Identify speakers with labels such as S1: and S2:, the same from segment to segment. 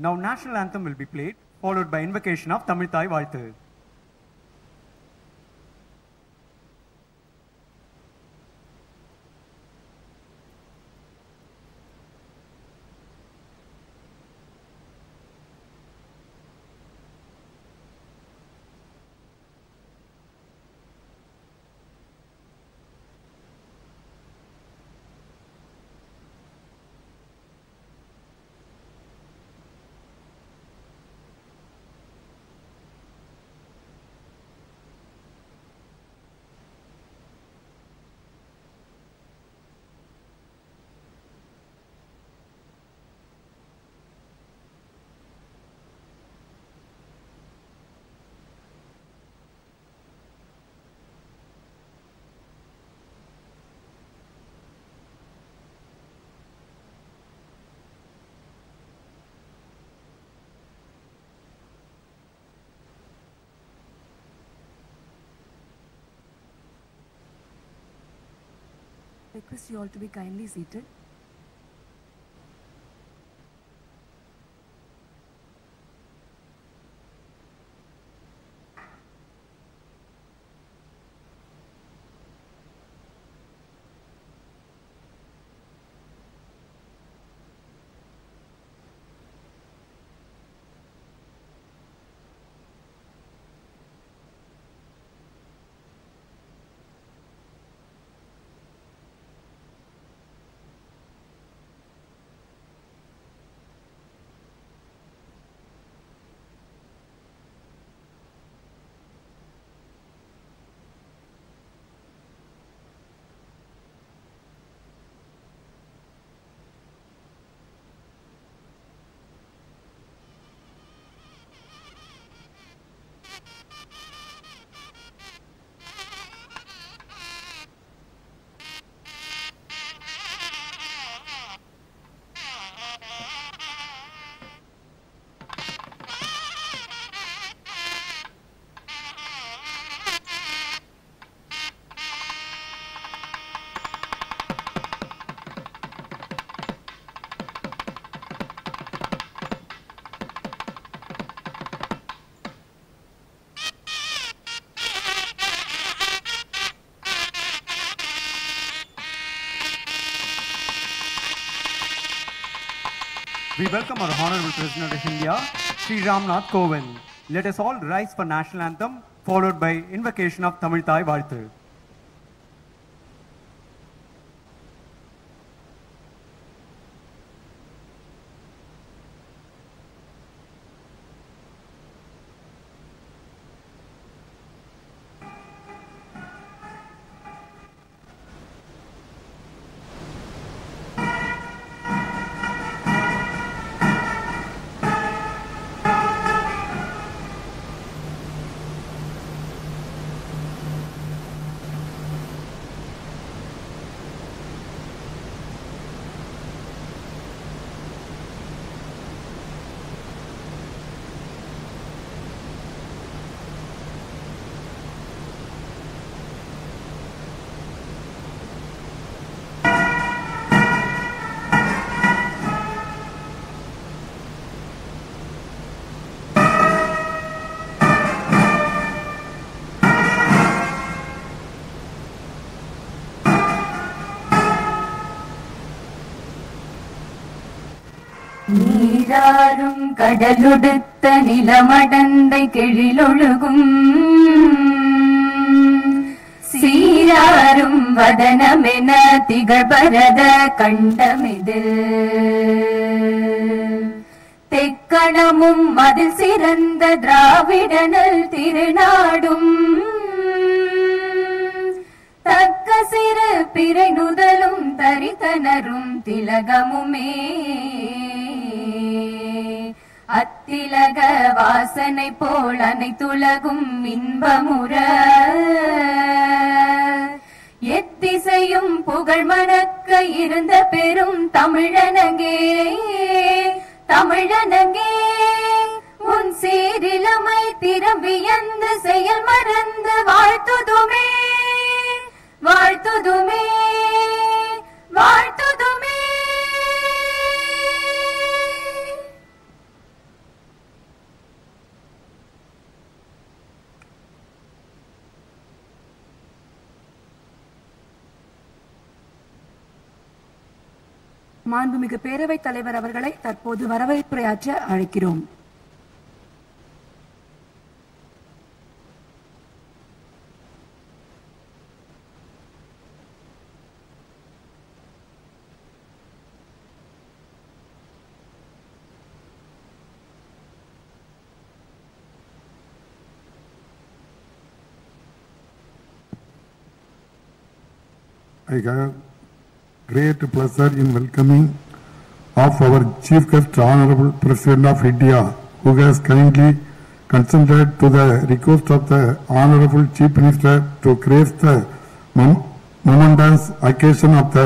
S1: Now national anthem will be played, followed by invocation of Tamil Thai Vaalthu.
S2: Request you all to be kindly seated.
S1: We welcome our Honorable President of India, Sri Ramnath Kovind. Let us all rise for national anthem, followed by invocation of Tamil Thai Vaalthu.
S3: நீராறும் கடலுடுத்த நிலமடந்தை கெழிலொழுகும் சீராரும் வதனமென திகழ்பரத கண்டமிதில் தெக்கணமும் அதில் சிறந்த திராவிடனல் திருநாடும் தக்க சிறு பிறை நுதலும் தரித்தனரும் திலகமுமே அத்திலக வாசனை போல் அனைத்துலகும் இன்பமுற எத்திசையும் புகழ் மணக்க இருந்த பெரும் தமிழனங்கே தமிழனங்கே உன் சீரிலமை திறம்பியந்து செயல் மறந்து வாழ்த்துதுமே வாழ்த்துதுமே வாழ்த்துதுமே.
S2: மாண்புமிகு பேரவைத் தலைவர் அவர்களை தற்போது வரவேற்புரையாற்ற அழைக்கிறோம்.
S4: I have great pleasure in welcoming of our Chief Guest, Honorable President of India, who has kindly consented to the request of the Honorable Chief Minister to grace the momentous occasion of the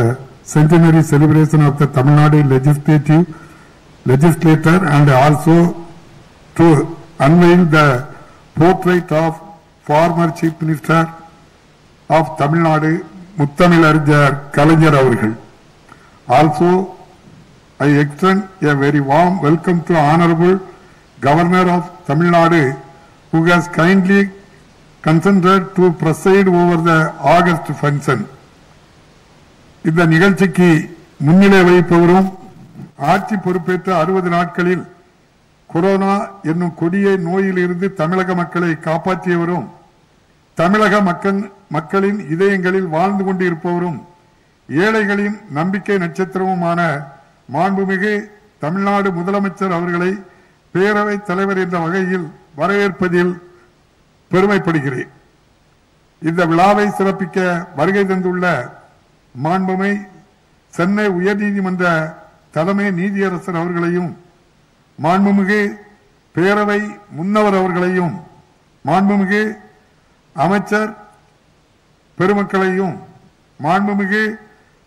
S4: centenary celebration of the Tamil Nadu legislature and also to unveil the portrait of former Chief Minister of Tamil Nadu, முத்தமிழறிஞர் கலைஞர் அவர்கள். Also, I extend a very warm welcome to Honorable Governor of Tamil Nadu, who has kindly consented to preside over the August function. இந்த நிகழ்ச்சிக்கு முன்னிலை வகிப்பவரும் ஆட்சி பொறுப்பேற்ற 60 நாட்களில் corona என்னும் கொடிய நோயில் இருந்து தமிழக மக்களை காப்பாற்றியவரும் தமிழக மக்களின் இதயங்களில் வாழ்ந்து கொண்டிருப்பவரும் ஏழைகளின் நம்பிக்கை நட்சத்திரமுமான மாண்புமிகு தமிழ்நாடு முதலமைச்சர் அவர்களை பேரவைத் தலைவர் என்ற வகையில் வரவேற்பதில் பெருமைப்படுகிறேன். இந்த விழாவை சிறப்பிக்க வருகை தந்துள்ள மாண்புமை சென்னை உயர்நீதிமன்ற தலைமை நீதியரசர் அவர்களையும் மாண்புமிகு பேரவை முன்னவர் அவர்களையும் மாண்புமிகு அமைச்சர் பெருமக்களையும் மாண்புமிகு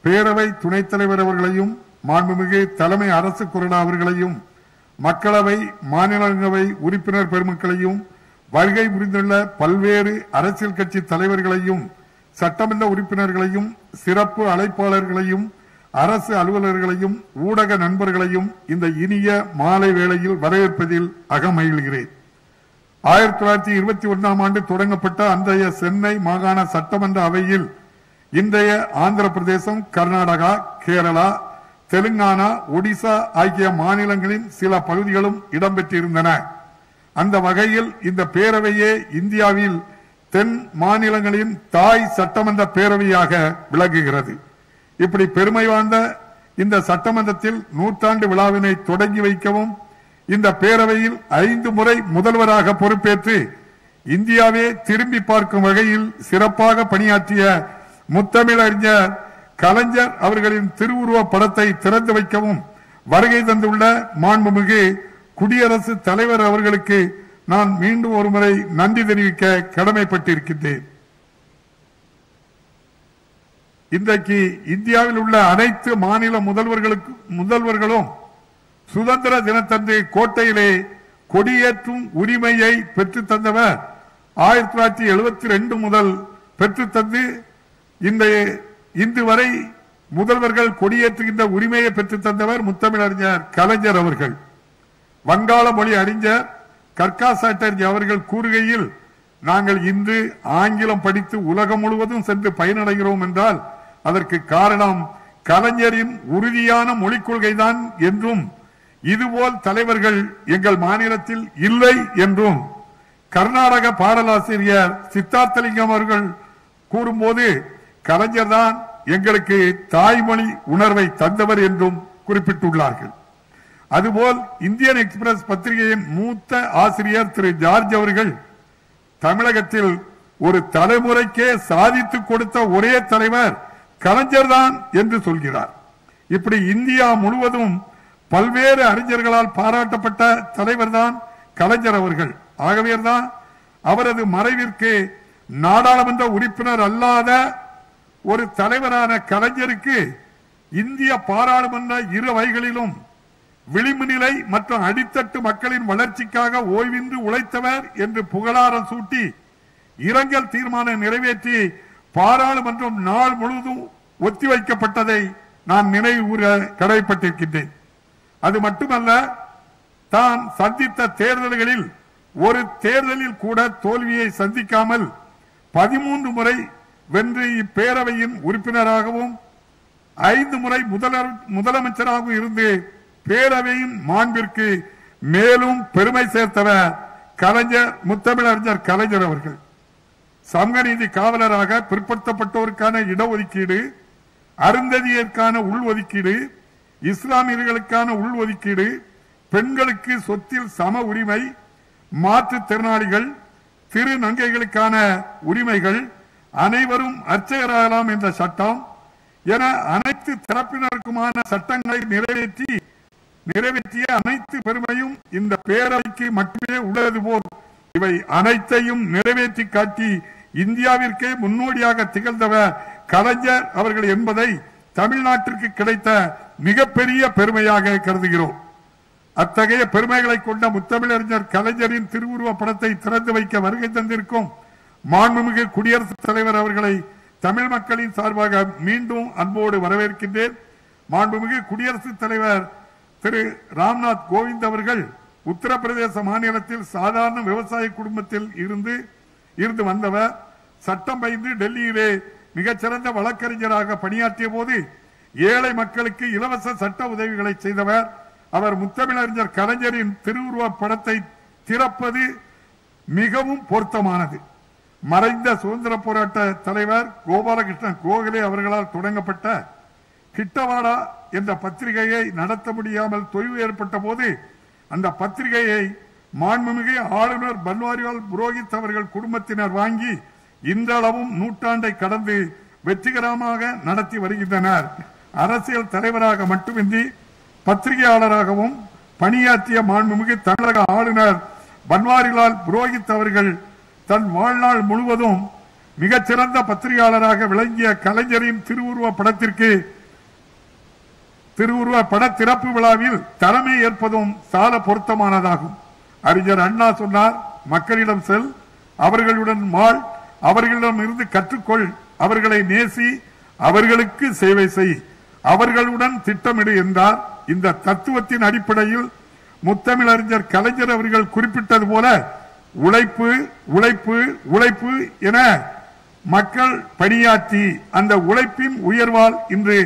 S4: பேரவை துணைத் தலைவர் அவர்களையும் மாண்புமிகு தலைமை அரசு கொறடா அவர்களையும் மக்களவை மாநிலங்களவை உறுப்பினர் பெருமக்களையும் வருகை புரிந்துள்ள பல்வேறு அரசியல் கட்சி தலைவர்களையும் சட்டமன்ற உறுப்பினர்களையும் சிறப்பு அழைப்பாளர்களையும் அரசு அலுவலர்களையும் ஊடக நண்பர்களையும் இந்த இனிய மாலை வேளையில் வரவேற்பதில் அகமகிழ்கிறேன். 1921 ஆண்டு தொடங்கப்பட்ட அன்றைய சென்னை மாகாண சட்டமன்ற அவையில் இன்றைய ஆந்திர பிரதேசம், கர்நாடகா, கேரளா, தெலுங்கானா, ஒடிசா ஆகிய மாநிலங்களின் சில பகுதிகளும் இடம்பெற்றிருந்தன. அந்த வகையில் இந்த பேரவையே இந்தியாவில் தென் மாநிலங்களின் தாய் சட்டமன்ற பேரவையாக விளங்குகிறது. இப்படி பெருமை வாய்ந்த இந்த சட்டமன்றத்தில் நூற்றாண்டு விழாவினை தொடங்கி வைக்கவும் இந்த பேரவையில் 5 முறை முதல்வராக பொறுப்பேற்று இந்தியாவே திரும்பி பார்க்கும் வகையில் சிறப்பாக பணியாற்றிய முத்தமிழறிஞர் கலைஞர் அவர்களின் திருவுருவ படத்தை திறந்து வைக்கவும் வருகை தந்துள்ள மாண்புமிகு குடியரசுத் தலைவர் அவர்களுக்கு நான் மீண்டும் ஒருமுறை நன்றி தெரிவிக்க கடமைப்பட்டிருக்கின்றேன். இன்றைக்கு இந்தியாவில் உள்ள அனைத்து மாநில முதல்வர்களும் சுதந்திர தினத்தன்று கோட்டையிலே கொடியேற்றும் உரிமையை பெற்றுத் தந்தவர் 1972 முதல் பெற்றுத்தந்து இன்று வரை முதல்வர்கள் கொடியேற்றுகின்ற உரிமையை பெற்றுத் தந்தவர் முத்தமிழறிஞர் கலைஞர் அவர்கள். வங்காள மொழி அறிஞர் கர்கா சாட்டர்ஜி அவர்கள் கூறுகையில், நாங்கள் இன்று ஆங்கிலம் படித்து உலகம் முழுவதும் சென்று பயனடைகிறோம் என்றால் அதற்கு காரணம் கலைஞரின் உறுதியான மொழிக் கொள்கைதான் என்றும் இதுபோல் தலைவர்கள் எங்கள் மாநிலத்தில் இல்லை என்றும் கர்நாடக பாடலாசிரியர் சித்தார்த்தலிங்கம் அவர்கள் கூறும்போது கலைஞர் தான் எங்களுக்கு தாய்மொழி உணர்வை தந்தவர் என்றும் குறிப்பிட்டுள்ளார்கள். அதுபோல் இந்தியன் எக்ஸ்பிரஸ் பத்திரிகையின் மூத்த ஆசிரியர் திரு ஜார்ஜ் அவர்கள் தமிழகத்தில் ஒரு தலைமுறைக்கே சாதித்து கொடுத்த ஒரே தலைவர் கலைஞர் தான் என்று சொல்கிறார். இப்படி இந்தியா முழுவதும் பல்வேறு அறிஞர்களால் பாராட்டப்பட்ட தலைவர் தான் கலைஞர் அவர்கள். ஆகவேதான் அவரது மறைவிற்கு நாடாளுமன்ற உறுப்பினர் அல்லாத ஒரு தலைவரான கலைஞருக்கு இந்திய பாராளுமன்ற இரு அவைகளிலும் விளிம்பு நிலை மற்றும் அடித்தட்டு மக்களின் வளர்ச்சிக்காக ஓய்வின்றி உழைத்தவர் என்று புகழாரம் சூட்டி இரங்கல் தீர்மானம் நிறைவேற்றி பாராளுமன்றம் நாள் முழுவதும் ஒத்திவைக்கப்பட்டதை நான் நினைவு கூற கடமைப்பட்டிருக்கின்றேன். அது மட்டுமல்ல, தான் சந்தித்த தேர்தல்களில் ஒரு தேர்தலில் கூட தோல்வியை சந்திக்காமல் 13 முறை வென்று இப்பேரவையின் உறுப்பினராகவும் 5 முறை முதலமைச்சராக இருந்து பேரவையின் மாண்பிற்கு மேலும் பெருமை சேர்த்தவர் கலைஞர், முத்தமிழறிஞர் கலைஞர் அவர்கள். சமூக நீதி காவலராக பிற்படுத்தப்பட்டோருக்கான இடஒதுக்கீடு, அருந்ததியருக்கான உள்ஒதுக்கீடு, இஸ்லாமியர்களுக்கான உள்ஒதுக்கீடு, பெண்களுக்கு சொத்தில் சம உரிமை, மாற்றுத்திறனாளிகள், திருநங்கைகளுக்கான உரிமைகள், அனைவரும் அர்ச்சகராகலாம் என்ற சட்டம் என அனைத்து தரப்பினருக்குமான சட்டங்களை நிறைவேற்றிய அனைத்து பெருமையும் இந்த பேரவைக்கு மட்டுமே உள்ளது போல் இவை அனைத்தையும் நிறைவேற்றி காட்டி இந்தியாவிற்கே முன்னோடியாக திகழ்ந்தவர் கலைஞர் அவர்கள் என்பதை தமிழ்நாட்டிற்கு கிடைத்த மிகப்பெரிய பெருமையாக கருதுகிறோம். அத்தகைய பெருமைகளை கொண்ட முத்தமிழறிஞர் கலைஞரின் திருவுருவ படத்தை திறந்து வைக்க வருகை தந்திருக்கும் மாண்புமிகு குடியரசுத் தலைவர் அவர்களை தமிழ் மக்களின் சார்பாக மீண்டும் அன்போடு வரவேற்கின்றேன். மாண்புமிகு குடியரசுத் தலைவர் திரு ராம்நாத் கோவிந்த் அவர்கள் உத்தரப்பிரதேச மாநிலத்தில் சாதாரண விவசாய குடும்பத்தில் இருந்து வந்தவர். சட்டம் பயின்று டெல்லியிலே மிகச்சிறந்த வழக்கறிஞராக பணியாற்றிய போது ஏழை மக்களுக்கு இலவச சட்ட உதவிகளை செய்தவர். அவர் முத்தமிழறிஞர் கலைஞரின் திருவுருவ படத்தை திறப்பது மிகவும் பொருத்தமானது. மறைந்த சுதந்திர போராட்ட தலைவர் கோபாலகிருஷ்ணன் கோகலே அவர்களால் தொடங்கப்பட்ட கிட்டவாடா என்ற பத்திரிகையை நடத்த முடியாமல் தொய்வு ஏற்பட்ட போது அந்த பத்திரிகையை மாண்புமிகு ஆளுநர் பன்வாரிலால் புரோஹித் அவர்கள் குடும்பத்தினர் வாங்கி இன்றளவும் நூற்றாண்டை கடந்து வெற்றிகரமாக நடத்தி வருகின்றனர். அரசியல் தலைவராக மட்டுமின்றி பத்திரிகையாளராகவும் பணியாற்றிய மாண்புமிகு தமிழக ஆளுநர் பன்வாரிலால் புரோஹித் அவர்கள் தன் வாழ்நாள் முழுவதும் மிகச்சிறந்த பத்திரிகையாளராக விளங்கிய கலைஞரின் திருவுருவ பட திறப்பு விழாவில் தலைமை ஏற்பதும் சால பொருத்தமானதாகும். அறிஞர் அண்ணா சொன்னார், மக்களிடம் செல், அவர்களுடன் வாழ், அவர்களிடம் இருந்து கற்றுக்கொள், அவர்களை நேசி, அவர்களுக்கு சேவை செய், அவர்களுடன் திட்டமிடு என்றார். இந்த தத்துவத்தின் அடிப்படையில் முத்தமிழறிஞர் கலைஞர் அவர்கள் குறிப்பிட்டது போல உழைப்பு உழைப்பு உழைப்பு என மக்கள் பணியாற்றி அந்த உழைப்பின் உயர்வால் இன்று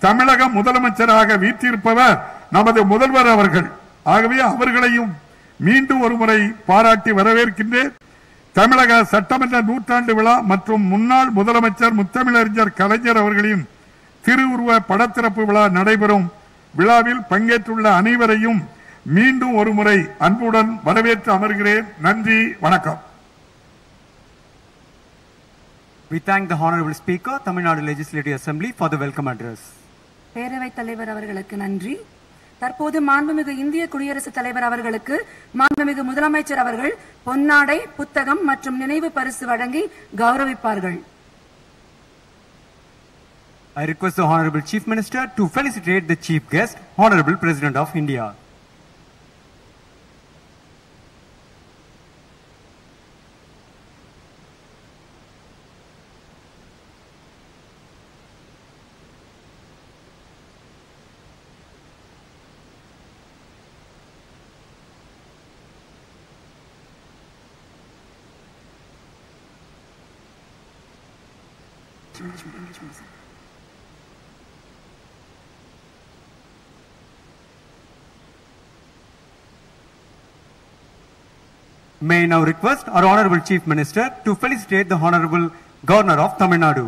S4: தமிழக முதலமைச்சராக வீற்றிருப்பவர் நமது முதல்வர் அவர்கள். ஆகவே அவர்களையும் மீண்டும் ஒருமுறை பாராட்டி வரவேற்கின்றேன். தமிழக சட்டமன்ற நூற்றாண்டு விழா மற்றும் முன்னாள் முதலமைச்சர் முத்தமிழறிஞர் கலைஞர் அவர்களின் திருவுருவ படத்திறப்பு விழா நடைபெறும் விழாவில் பங்கேற்றுள்ள அனைவரையும் மீண்டும் ஒருமுறை அன்புடன் வரவேற்று அமர்கிறேன். நன்றி, வணக்கம்.
S1: We thank the Honorable Speaker, Tamil Nadu Legislative Assembly for the welcome address.
S2: பேரவைத் தலைவர் அவர்களுக்கு நன்றி. தற்போது மாண்புமிகு இந்திய குடியரசுத் தலைவர் அவர்களுக்கு மாண்புமிகு முதலமைச்சர் அவர்கள் பொன்னாடை, புத்தகம் மற்றும் நினைவு பரிசு வழங்கி கௌரவிப்பார்கள்.
S1: I request the Honorable Chief Minister to felicitate the Chief Guest, Honorable President of India. May I now request our Honorable Chief Minister to felicitate the Honorable Governor of Tamil Nadu.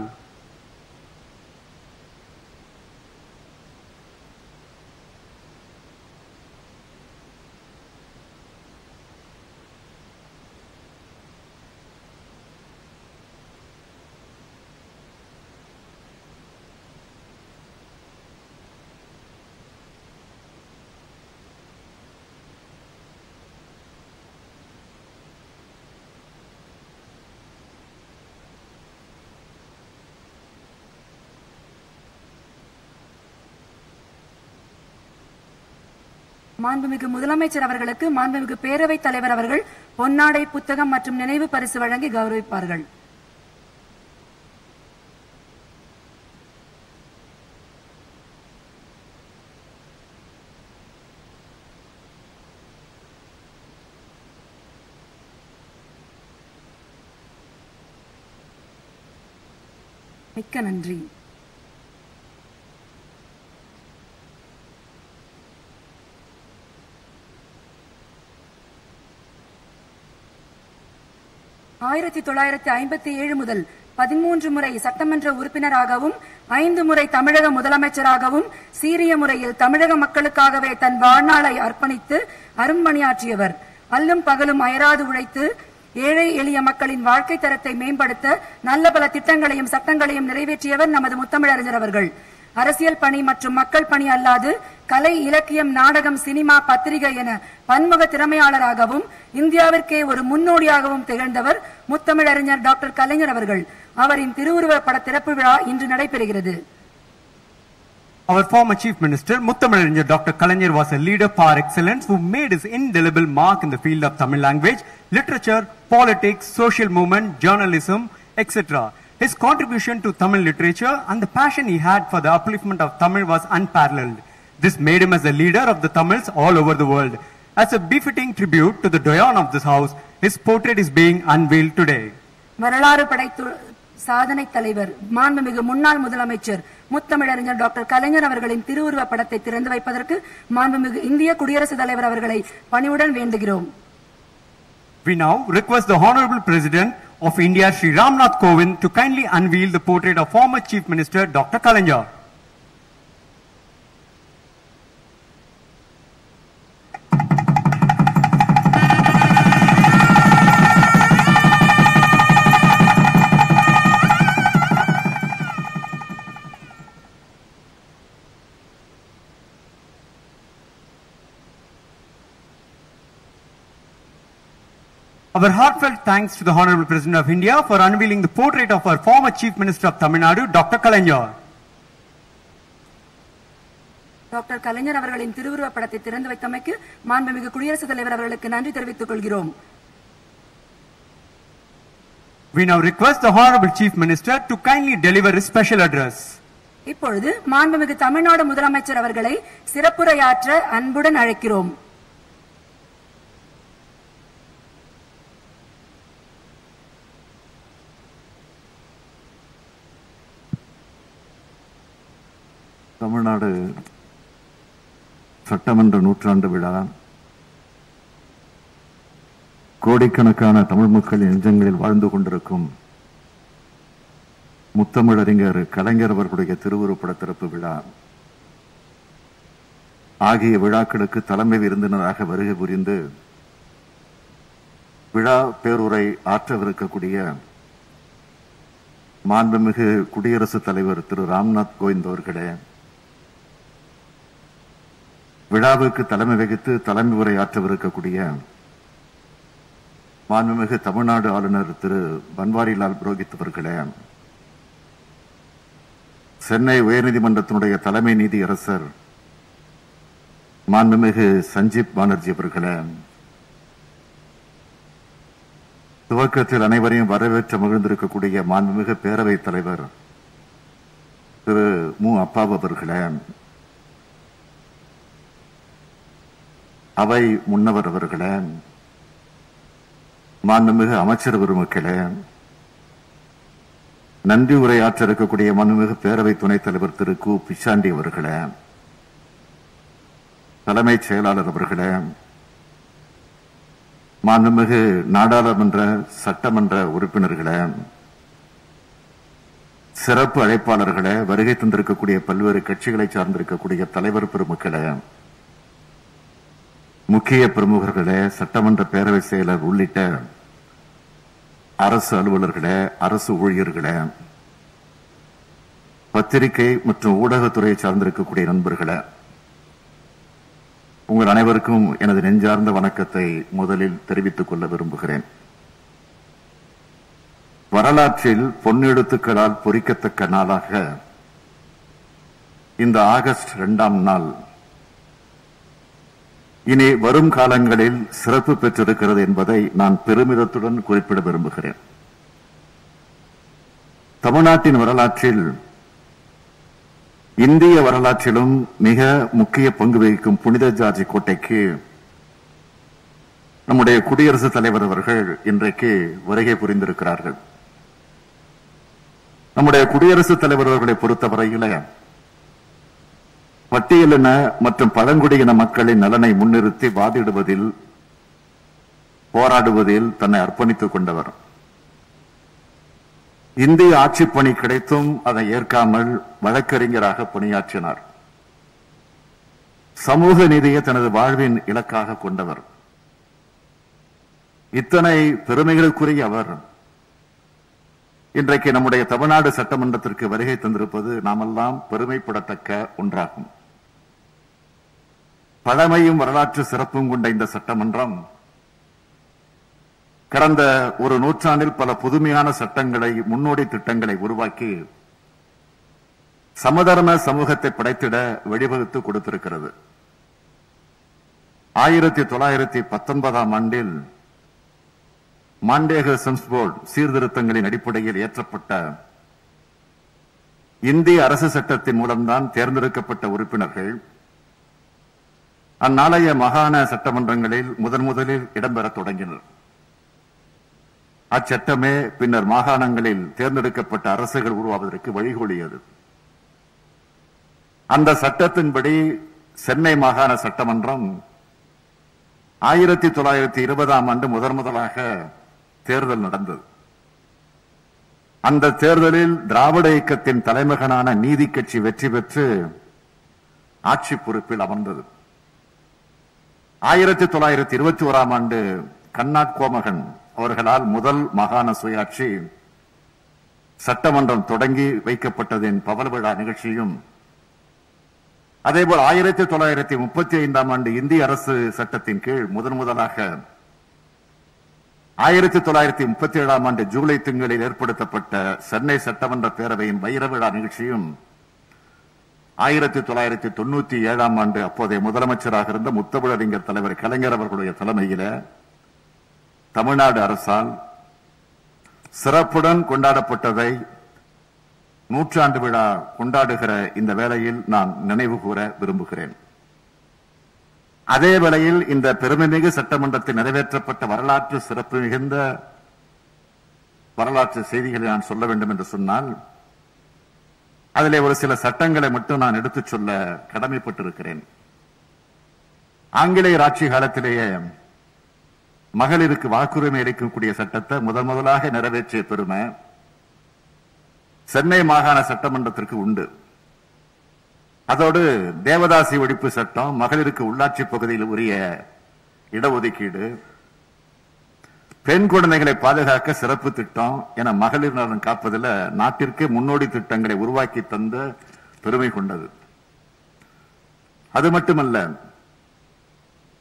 S2: மாண்புமிகு முதலமைச்சர் அவர்களுக்கு மாண்புமிகு பேரவைத் தலைவர் அவர்கள் பொன்னாடை, புத்தகம் மற்றும் நினைவு பரிசு வழங்கி கௌரவிப்பார்கள். மிக்க நன்றி. 1957 முதல் 13 முறை சட்டமன்ற உறுப்பினராகவும் 5 முறை தமிழக முதலமைச்சராகவும் சீரிய முறையில் தமிழக மக்களுக்காகவே தன் வாழ்நாளை அர்ப்பணித்து அரும்பணியாற்றியவர். அல்லும் பகலும் அயராது உழைத்து ஏழை எளிய மக்களின் வாழ்க்கை தரத்தை மேம்படுத்த நல்ல பல திட்டங்களையும் சட்டங்களையும் நிறைவேற்றியவர் நமது முத்தமிழறிஞர் அவர்கள். அரசியல் பணி மற்றும் மக்கள் பணி அல்லாது கலை, இலக்கியம், நாடகம், சினிமா, பத்திரிகை என பன்முக திறமையாளராகவும் இந்தியாவிற்கே ஒரு முன்னோடியாகவும் திகழ்ந்தவர் முத்தமிழறிஞர் டாக்டர் கலைஞர் அவர்கள். அவரின் திருவுருவ பட திறப்பு விழா இன்று நடைபெறுகிறது.
S1: Our former Chief Minister Muthamizhar Dr. Kalaignar was a leader par excellence who made his indelible mark in the field of Tamil language, literature, politics, social movement, journalism, etc. His contribution to Tamil literature and the passion he had for the upliftment of Tamil was unparalleled. This made him as a leader of the Tamils all over the world. As a befitting tribute to the Doyen of this house, his portrait is being unveiled today.
S2: வரலாறு படைத்த சாதனை தலைவர் மாண்புமிகு முன்னாள் முதலமைச்சர் முத்தமிழறிஞர் doctor Kalaignar அவர்களின் திருவுருவ படத்தை திறந்து வைப்பதற்கு மாண்புமிகு இந்திய குடியரசுத் தலைவர் அவர்களை பணிவுடன் வேண்டுகிறோம்.
S1: We now request the Honorable President of India, Shri Ram Nath Kovind, to kindly unveil the portrait of former Chief Minister Dr. Kalaignar. Our heartfelt thanks to the Honorable President of India for unveiling the portrait of our former Chief Minister of Tamil Nadu, Dr. Kalaignar.
S2: Doctor Kalaignar அவர்களின் திருவுருவ படத்தை திறந்து வைத்தமைக்கு மாண்புமிகு குடியரசுத் தலைவர் அவர்களுக்கு நன்றி தெரிவித்துக் கொள்கிறோம்.
S1: We now request the Honorable Chief Minister to kindly deliver his special address.
S2: இப்பொழுது மாண்புமிகு தமிழ்நாடு முதலமைச்சர் அவர்களை சிறப்புரையாற்ற அன்புடன் அழைக்கிறோம்.
S5: தமிழ்நாடு சட்டமன்ற நூற்றாண்டு விழா கோடிக்கணக்கான தமிழ் மக்களின் நெஞ்சங்களில் வாழ்ந்து கொண்டிருக்கும் முத்தமிழறிஞர் கலைஞர் அவர்களுடைய திருவுருப்பட திறப்பு விழா ஆகிய விழாக்களுக்கு தலைமை விருந்தினராக வருகை புரிந்து விழா பேருரை ஆற்றவிருக்கக்கூடிய மாண்புமிகு குடியரசுத் தலைவர் திரு ராம்நாத் கோவிந்த் அவர்களே, விழாவுக்கு தலைமை வகித்து தலைமை உரை ஆற்றவிருக்கக்கூடிய மாண்புமிகு தமிழ்நாடு ஆளுநர் திரு பன்வாரிலால் புரோஹித் அவர்களே, சென்னை உயர்நீதிமன்றத்தினுடைய தலைமை நீதியரசர் மாண்புமிகு சஞ்சீப் பானர்ஜி அவர்களே, துவக்கத்தில் அனைவரையும் வரவேற்று மகிழ்ந்திருக்கக்கூடிய மாண்புமிகு பேரவைத் தலைவர் திரு மு அப்பாவு அவர்களே, அவை முன்னவர் அவர்களே, மாண்புமிகு அமைச்சர் பெருமக்களே, நன்றி உரையாற்ற இருக்கக்கூடிய மாண்புமிகு பேரவை துணைத் தலைவர் திரு கு பிச்சாண்டி அவர்களே, தலைமைச் செயலாளர் அவர்களே, மாண்புமிகு நாடாளுமன்ற சட்டமன்ற உறுப்பினர்களே, சிறப்பு அழைப்பாளர்களே, வருகை தந்திருக்கக்கூடிய பல்வேறு கட்சிகளை சார்ந்திருக்கக்கூடிய தலைவர் பெருமக்களே, முக்கிய பிரமுகர்களே, சட்டமன்ற பேரவை செயலர் உள்ளிட்ட அரசு அலுவலர்களே, அரசு ஊழியர்களே, பத்திரிகை மற்றும் ஊடகத்துறையை சார்ந்திருக்கக்கூடிய நண்பர்களே, உங்கள் அனைவருக்கும் எனது நெஞ்சார்ந்த வணக்கத்தை முதலில் தெரிவித்துக் கொள்ள விரும்புகிறேன். வரலாற்றில் பொன்னெழுத்துக்களால் பொறிக்கத்தக்க நாளாக இந்த ஆகஸ்ட் 2ஆம் நாள் இனி வரும் காலங்களில் சிறப்பு பெற்றிருக்கிறது என்பதை நான் பெருமிதத்துடன் குறிப்பிட விரும்புகிறேன். தமிழ்நாட்டின் வரலாற்றில் இந்திய வரலாற்றிலும் மிக முக்கிய பங்கு வகிக்கும் புனித ஜார்ஜ் கோட்டைக்கு நம்முடைய குடியரசுத் தலைவர் அவர்கள் இன்றைக்கு வருகை புரிந்திருக்கிறார்கள். நம்முடைய குடியரசுத் தலைவர் அவர்களை பொறுத்தவரையில பட்டியலின மற்றும் பழங்குடியின மக்களின் நலனை முன்னிறுத்தி வாதிடுவதில், போராடுவதில் தன்னை அர்ப்பணித்துக் கொண்டவர். இந்திய ஆட்சிப் பணி கிடைத்தும் அதை ஏற்காமல் வழக்கறிஞராக பணியாற்றினார். சமூக நீதியை தனது வாழ்வின் இலக்காக கொண்டவர். இத்தனை பெருமைகளுக்குரிய அவர் இன்றைக்கு நம்முடைய தமிழ்நாடு சட்டமன்றத்திற்கு வருகை தந்திருப்பது நாமெல்லாம் பெருமைப்படத்தக்க ஒன்றாகும். பழமையும் வரலாற்று சிறப்பும் கொண்ட இந்த சட்டமன்றம் கடந்த ஒரு நூற்றாண்டில் பல புதுமையான சட்டங்களை, முன்னோடி திட்டங்களை உருவாக்கி சமதர்ம சமூகத்தை படைத்திட வழிவகுத்து கொடுத்திருக்கிறது. 1919 ஆண்டில் மாண்டேக செம்ஸ்போர்ட் சீர்திருத்தங்களின் அடிப்படையில் இயற்றப்பட்ட இந்திய அரசு சட்டத்தின் மூலம்தான் தேர்ந்தெடுக்கப்பட்ட உறுப்பினர்கள் அந்நாளைய மாகாண சட்டமன்றங்களில் முதலில் இடம்பெற தொடங்கினர். அச்சட்டமே பின்னர் மாகாணங்களில் தேர்ந்தெடுக்கப்பட்ட அரசுகள் உருவாவதற்கு வழிகோலியது. அந்த சட்டத்தின்படி சென்னை மாகாண சட்டமன்றம் 1920 ஆண்டு முதலாக தேர்தல் நடந்தது. அந்த தேர்தலில் திராவிட இயக்கத்தின் தலைமகனான நீதி கட்சி வெற்றி பெற்று ஆட்சி பொறுப்பில் அமர்ந்தது. 1921 ஆண்டு கண்ணாட் கோமகன் அவர்களால் முதல் மாகாண சுயாட்சி சட்டமன்றம் தொடங்கி வைக்கப்பட்டதின் பவள விழா நிகழ்ச்சியும், அதேபோல் 1935 ஆண்டு இந்திய அரசு சட்டத்தின் கீழ் முதலாக 1937 ஆண்டு ஜூலை திங்களில் ஏற்படுத்தப்பட்ட சென்னை சட்டமன்ற பேரவையின் வைர விழா நிகழ்ச்சியும் 1997 ஆண்டு அப்போதைய முதலமைச்சராக இருந்த முத்தமிழறிஞர் தலைவர் கலைஞர் அவர்களுடைய தலைமையில் தமிழ்நாடு அரசால் சிறப்புடன் கொண்டாடப்பட்டதை நூற்றாண்டு விழா கொண்டாடுகிற இந்த வேளையில் நான் நினைவு கூற விரும்புகிறேன். அதே வேளையில் இந்த பெருமைமிகு சட்டமன்றத்தில் நிறைவேற்றப்பட்ட வரலாற்று சிறப்பு மிகுந்த வரலாற்று செய்திகளை நான் சொல்ல வேண்டும் என்று சொன்னால், அதிலே ஒரு சில சட்டங்களை மட்டும் நான் எடுத்துச் சொல்ல கடமைப்பட்டிருக்கிறேன். ஆங்கிலேயர் ஆட்சி காலத்திலேயே மகளிருக்கு வாக்குரிமை அளிக்கக்கூடிய சட்டத்தை முதலாக நிறைவேற்றிய பெருமை சென்னை மாகாண சட்டமன்றத்திற்கு உண்டு. அதோடு தேவதாசி ஒழிப்பு சட்டம், மகளிருக்கு உள்ளாட்சி பகுதியில் உரிய இடஒதுக்கீடு, பெண் குழந்தைகளை பாதுகாக்க சிறப்பு திட்டம் என மகளிர் நலன் காப்பதில் நாட்டிற்கே முன்னோடி திட்டங்களை உருவாக்கி தந்த பெருமை கொண்டது. அது மட்டுமல்ல,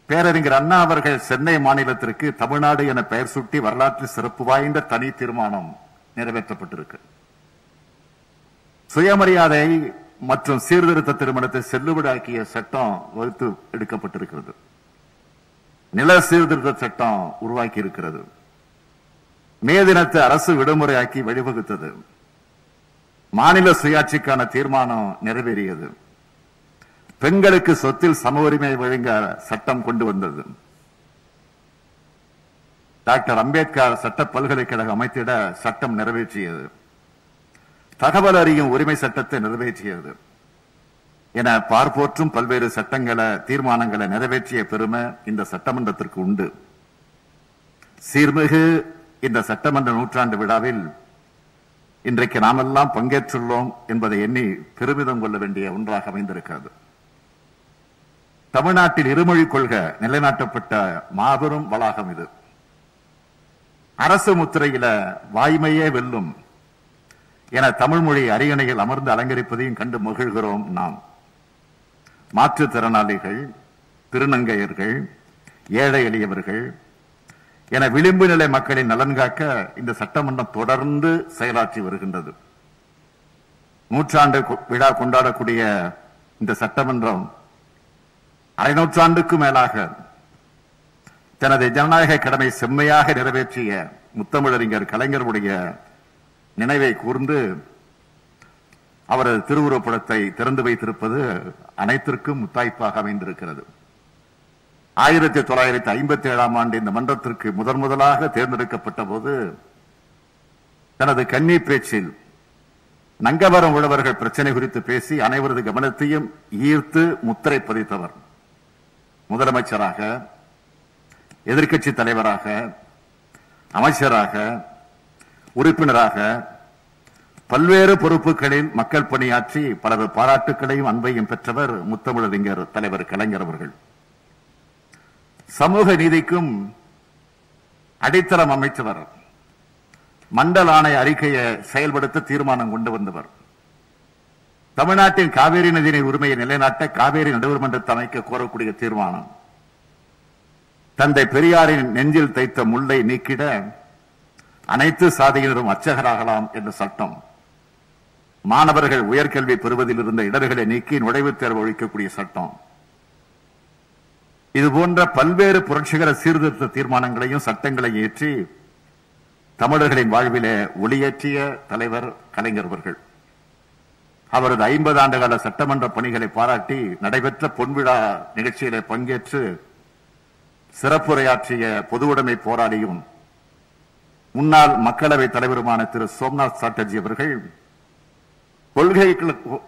S5: பேரறிஞர் அண்ணா அவர்கள் சென்னை மாநிலத்திற்கு தமிழ்நாடு என பெயர் சூட்டி வரலாற்று சிறப்பு வாய்ந்த தனி தீர்மானம் நிறைவேற்றப்பட்டிருக்கு. சுயமரியாதை மற்றும் சீர்திருத்த திருமணத்தை செல்லுபடியாக்கிய சட்டம் வகுத்து எடுக்கப்பட்டிருக்கிறது. நில சீர்திருத்த சட்டம் உருவாக்கி இருக்கிறது. மே தினத்தை அரசு விடுமுறையாக்கி வழிவகுத்தது. மாநில சுயாட்சிக்கான தீர்மானம் நிறைவேறியது. பெண்களுக்கு சொத்தில் சம உரிமை வழங்க சட்டம் கொண்டு வந்தது. டாக்டர் அம்பேத்கர் சட்ட பல்கலைக்கழகம் அமைத்திட சட்டம் நிறைவேற்றியது. தகவல் அறியும் உரிமை சட்டத்தை நிறைவேற்றியது என பார்ப்போற்றும் பல்வேறு சட்டங்களை, தீர்மானங்களை நிறைவேற்றிய பெருமை இந்த சட்டமன்றத்திற்கு உண்டு. சீர்மிகு இந்த சட்டமன்ற நூற்றாண்டு விழாவில் இன்றைக்கு நாமெல்லாம் பங்கேற்றுள்ளோம் என்பதை எண்ணி பெருமிதம் கொள்ள வேண்டிய ஒன்றாக அமைந்திருக்கிறது. தமிழ்நாட்டில் இருமொழி கொள்கை நிலைநாட்டப்பட்ட மாபெரும் வளாகம் இது. அரசு முத்திரையில வாய்மையே வெல்லும் என தமிழ் மொழி அரியணையில் அமர்ந்து அலங்கரிப்பதையும் கண்டு மகிழ்கிறோம். நாம் மாற்றுத்திறனாளிகள், திருநங்கையர்கள், ஏழை எளியவர்கள் என விளிம்பு நிலை மக்களின் நலன் காக்க இந்த சட்டமன்றம் தொடர்ந்து செயலாற்றி வருகின்றது. நூற்றாண்டு விழா கொண்டாடக்கூடிய இந்த சட்டமன்றம் அரை நூற்றாண்டுக்கும் மேலாக தனது ஜனநாயக கடமை செம்மையாக நிறைவேற்றிய முத்தமிழறிஞர் கலைஞருடைய நினைவை கூர்ந்து அவரது திருவுருவப்படத்தை திறந்து வைத்திருப்பது அனைத்திற்கும் முத்தாய்ப்பாக அமைந்திருக்கிறது. 1957 ஆண்டு இந்த மன்றத்திற்கு முதலாக தேர்ந்தெடுக்கப்பட்ட போது தனது கன்னி பேச்சில் நங்கவரம் உழவர்கள் பிரச்சனை குறித்து பேசி அனைவரது கவனத்தையும் ஈர்த்து முத்திரை பதித்தவர். முதலமைச்சராக, எதிர்க்கட்சி தலைவராக, அமைச்சராக, உறுப்பினராக பல்வேறு பொறுப்புகளில் மக்கள் பணியாற்றி பலர் பாராட்டுக்களையும் அன்பையும் பெற்றவர் முத்தமிழறிஞர் தலைவர் கலைஞர் அவர்கள். சமூக நீதிக்கும் அடித்தளம் அமைச்சவர். மண்டல ஆணைய அறிக்கையை செயல்படுத்த தீர்மானம் கொண்டு வந்தவர். தமிழ்நாட்டின் காவேரி நதியின் உரிமையை நிலைநாட்ட காவேரி நடுவர் மன்றத்தை அமைக்க கோரக்கூடிய தீர்மானம். தந்தை பெரியாரின் நெஞ்சில் தைத்த முள்ளை நீக்கிட அனைத்து சாதியினரும் அர்ச்சகராகலாம் என்ற சட்டம். மாணவர்கள் உயர்கல்வி பெறுவதில் இருந்த இடர்களை நீக்கி நுழைவுத் தேர்வு ஒழிக்கக்கூடிய சட்டம். இதுபோன்ற பல்வேறு புரட்சிகர சீர்திருத்த தீர்மானங்களையும் சட்டங்களையும் ஏற்றி தமிழர்களின் வாழ்விலே ஒளியேற்றிய தலைவர் கலைஞர் அவர்கள். அவரது 50 ஆண்டுகால சட்டமன்ற பணிகளை பாராட்டி நடைபெற்ற பொன்விழா நிகழ்ச்சியிலே பங்கேற்று சிறப்புரையாற்றிய பொதுவுடைமை போராளியும் முன்னாள் மக்களவை தலைவருமான திரு சோம்நாத் சாட்டர்ஜி அவர்கள்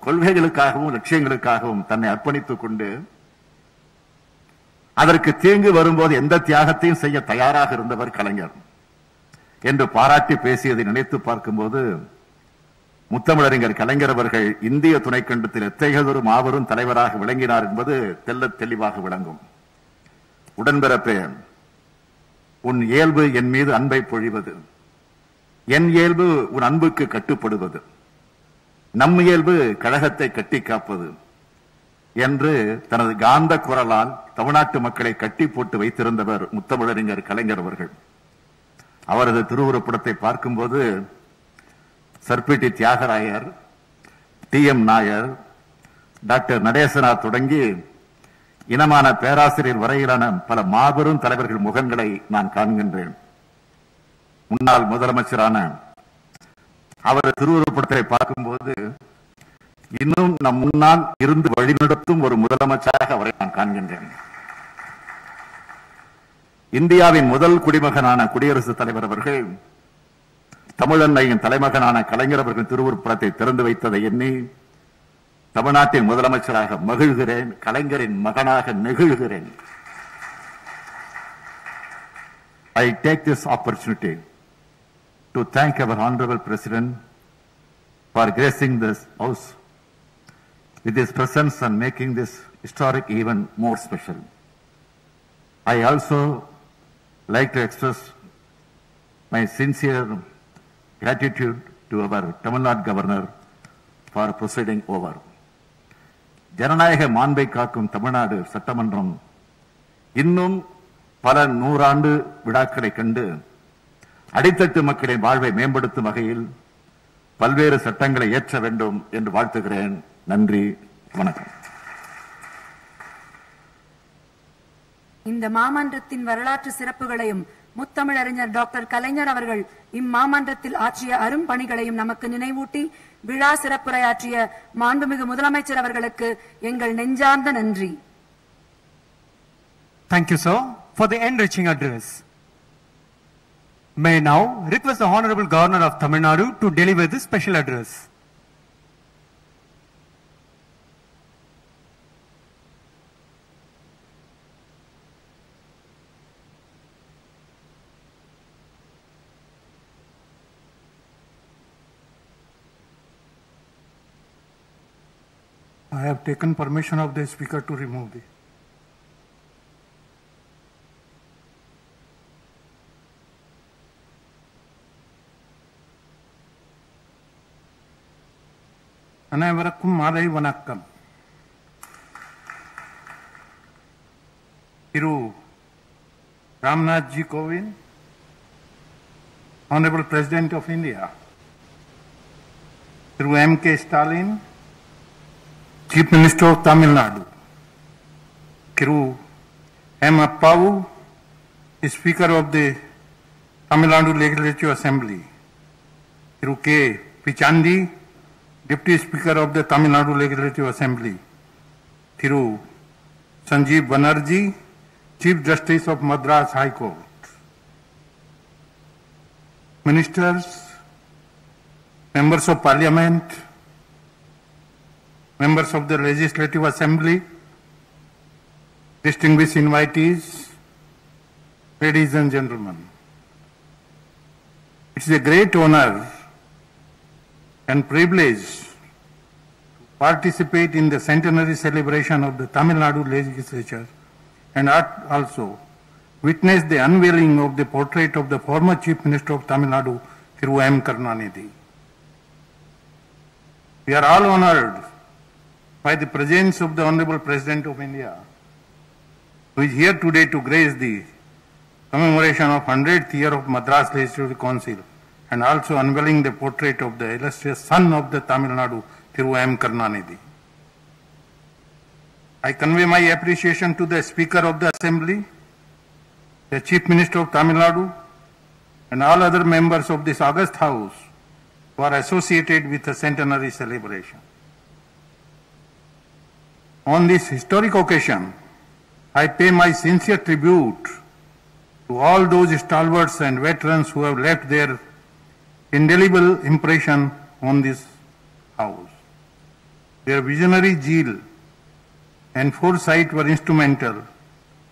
S5: கொள்கைகளுக்காகவும் லட்சியங்களுக்காகவும் தன்னை அர்ப்பணித்துக் கொண்டு அதற்கு தீங்கு வரும்போது எந்த தியாகத்தையும் செய்ய தயாராக இருந்தவர் கலைஞர் என்று பாராட்டி பேசியதை நினைத்து பார்க்கும்போது முத்தமிழறிஞர் கலைஞர் அவர்கள் இந்திய துணைக்கண்டத்தில் எத்தகையதொரு மாபெரும் தலைவராக விளங்கினார் என்பது தெள்ளத் தெளிவாக விளங்கும். உடன்பிறப்பே, உன் இயல்பு என் மீது அன்பை பொழிவது, என் இயல்பு உன் அன்புக்கு கட்டுப்படுவது, நம் இயல்பு கழகத்தை கட்டி காப்பது என்று தனது காந்த குரலால் தமிழ்நாட்டு மக்களை கட்டி போட்டு வைத்திருந்தவர் முத்தமிழறிஞர் கலைஞர் அவர்கள். அவரது திருவுருப்படத்தை பார்க்கும்போது சர்பிடி தியாகராயர், TM நாயர், டாக்டர் நடேசனார் தொடங்கி இனமான பேராசிரியர் வரையிலான பல மாபெரும் தலைவர்கள் முகங்களை நான் காண்கின்றேன். முன்னாள் முதலமைச்சரான அவரது திருவுருப்படத்தை பார்க்கும்போது இன்னும் நம் முன்னால் இருந்து வழிநடத்தும் ஒரு முதலமைச்சராக அவரை நான் காண்கின்றேன். இந்தியாவின் முதல் குடிமகனான குடியரசுத் தலைவர் அவர்கள் தமிழன்னையின் தலைமகனான கலைஞர் அவர்கள் திருவுருப்படத்தை திறந்து வைத்ததை எண்ணி தமிழ்நாட்டின் முதலமைச்சராக மகிழ்கிறேன், கலைஞரின் மகனாக நெகிழ்கிறேன். I take this opportunity to thank our Honorable President for gracing this house with his presence and making this historic event more special. I also like to express my sincere gratitude to our Tamil Nadu Governor for proceeding over. ஜனநாயக மாண்பை காக்கும் தமிழ்நாடு சட்டமன்றம் இன்னும் பல நூறாண்டு விழாக்களை கண்டு அடித்தட்டு மக்களின் வாழ்வை மேம்படுத்தும் வகையில் பல்வேறு சட்டங்களை ஏற்ற வேண்டும் என்று வாழ்த்துகிறேன். நன்றி, வணக்கம்.
S2: இந்த மாமன்றத்தின் வரலாற்று சிறப்புகளையும் முத்தமிழறிஞர் டாக்டர் கலைஞர் அவர்கள் இம்மாமன்றத்தில் ஆற்றிய அரும் பணிகளையும் நமக்கு நினைவூட்டி விழா சிறப்புரையாற்றிய மாண்புமிகு முதலமைச்சர் அவர்களுக்கு எங்கள் நெஞ்சார்ந்த நன்றி.
S1: Thank you, sir, for the enriching address. May now request the Honorable Governor of Tamil Nadu to deliver this special address.
S6: I have taken permission of the Speaker to remove the. அனைவருக்கும் மாலை வணக்கம். Thiru Ramnath ji Kovind, Honorable President of India, Thiru M.K. Stalin, Chief Minister of Tamil Nadu, Thiru M. Appavu, Speaker of the Tamil Nadu Legislative Assembly, Thiru K. Pichandi, Deputy Speaker of the Tamil Nadu Legislative Assembly, Thiru Sanjeev Banerjee, Chief Justice of Madras High Court, Ministers, Members of Parliament, Members of the Legislative Assembly, distinguished invitees, ladies and gentlemen. It is a great honor and privileged to participate in the centenary celebration of the Tamil Nadu legislature and also witnessed the unveiling of the portrait of the former Chief Minister of Tamil Nadu, Thiru M. Karunanidhi. We are all honored by the presence of the Honorable President of India, who is here today to grace the commemoration of 100th year of Madras Legislative Council and also unveiling the portrait of the illustrious son of the Tamil Nadu, Thiru M. Karunanidhi. I convey my appreciation to the Speaker of the Assembly, the Chief Minister of Tamil Nadu, and all other members of this august House who are associated with the centenary celebration. On this historic occasion, I pay my sincere tribute to all those stalwarts and veterans who have left their indelible impression on this House. Their visionary zeal and foresight were instrumental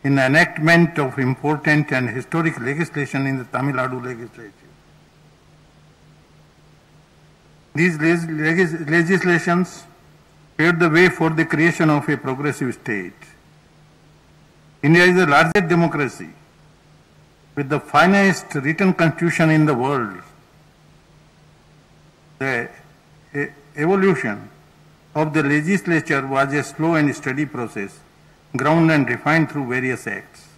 S6: in the enactment of important and historic legislation in the Tamil Nadu legislature. These legislations paved the way for the creation of a progressive state. India is the largest democracy with the finest written constitution in the world. The evolution of the legislature was a slow and steady process, ground and refined through various acts.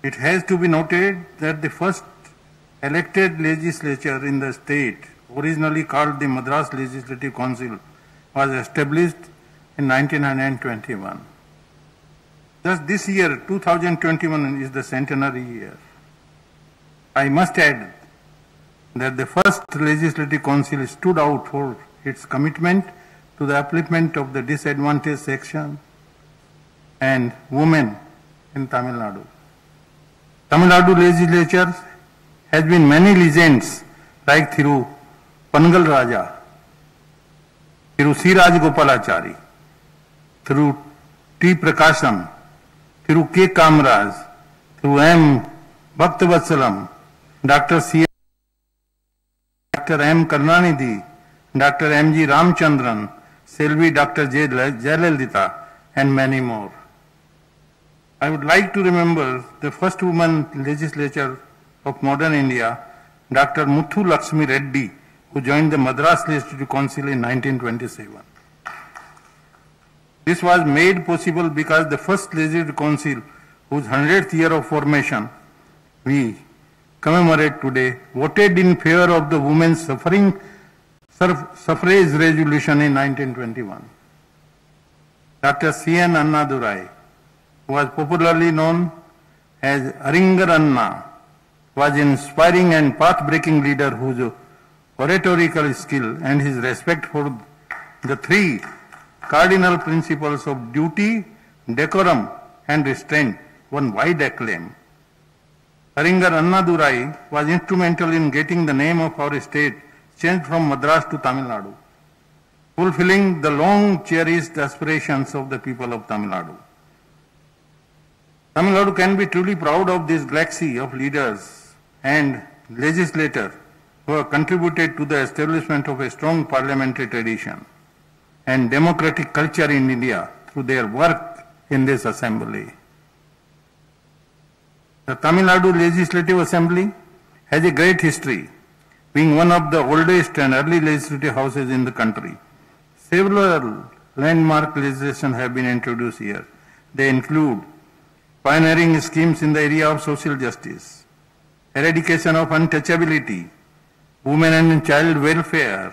S6: It has to be noted that the first elected legislature in the state, originally called the Madras Legislative Council, was established in 1921. Thus this year, 2021, is the centenary year. I must add that the first Legislative Council stood out for its commitment to the upliftment of the disadvantaged section and women in Tamil Nadu. Tamil Nadu legislature has been many legends like Thiru Pangal Raja, Thiru C. Rajagopalachari, Thiru T. Prakasham, Thiru K. Kamraj, Thiru M. Bhaktavasalam, Dr. C. Dr. M. Karunanidhi, Dr. M. G. Ramchandran, Selvi Dr. J. Jayalalitha, and many more. I would like to remember the first woman legislature of modern India, Dr. Muthu Lakshmi Reddy, who joined the Madras Legislative Council in 1927. This was made possible because the first Legislative Council, whose 100th year of formation we commemorate today, voted in favor of the women's suffrage resolution in 1921. Dr. C.N. Annadurai, who was popularly known as Aringar Anna, was an inspiring and path-breaking leader whose oratorical skill and his respect for the three cardinal principles of duty, decorum, and restraint won wide acclaim. Aringar Annadurai was instrumental in getting the name of our state changed from Madras to Tamil Nadu, fulfilling the long cherished aspirations of the people of Tamil Nadu. Tamil Nadu can be truly proud of this galaxy of leaders and legislators who have contributed to the establishment of a strong parliamentary tradition and democratic culture in India through their work in this assembly. The Tamil Nadu Legislative Assembly has a great history, being one of the oldest and early legislative houses in the country. Several landmark legislation have been introduced here. They include pioneering schemes in the area of social justice, eradication of untouchability, women and child welfare,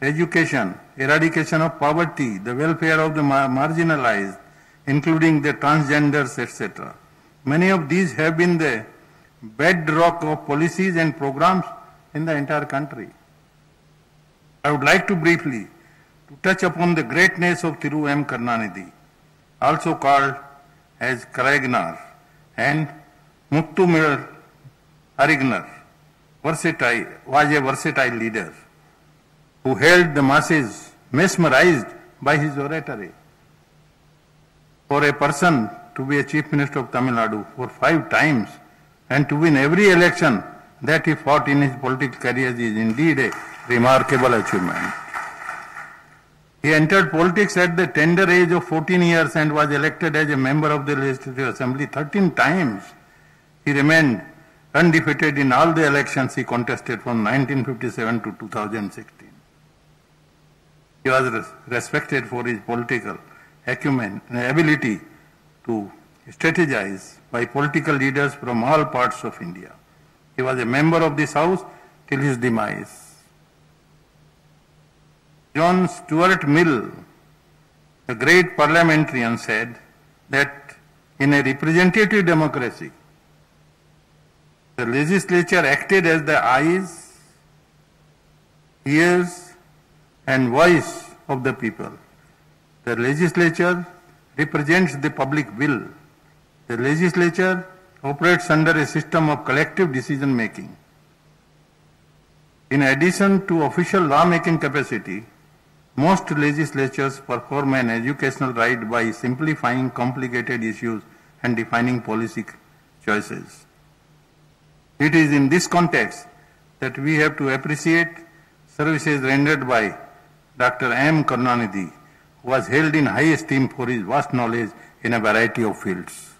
S6: education, eradication of poverty, the welfare of the marginalized, including the transgenders, etc. Many of these have been the bedrock of policies and programs in the entire country. I would like to briefly touch upon the greatness of Thiru M. Karunanidhi, also called as Karagnar, and Muthu Arignar, was a versatile leader who held the masses mesmerized by his oratory. For a person to be a Chief Minister of Tamil Nadu for 5 times and to win every election that he fought in his political career is indeed a remarkable achievement. He entered politics at the tender age of 14 years and was elected as a member of the Legislative Assembly 13 times. He remained undefeated in all the elections he contested from 1957 to 2016. He was respected for his political acumen and ability to strategize by political leaders from all parts of India. He was a member of this House till his demise. John Stuart Mill, the great parliamentarian, said that in a representative democracy, the legislature acted as the eyes, ears, and voice of the people. The legislature represents the public will. The legislature operates under a system of collective decision making. In addition to official law-making capacity, most legislatures perform an educational right by simplifying complicated issues and defining policy choices. It is in this context that we have to appreciate services rendered by Dr. M. Karunanidhi, who was held in high esteem for his vast knowledge in a variety of fields.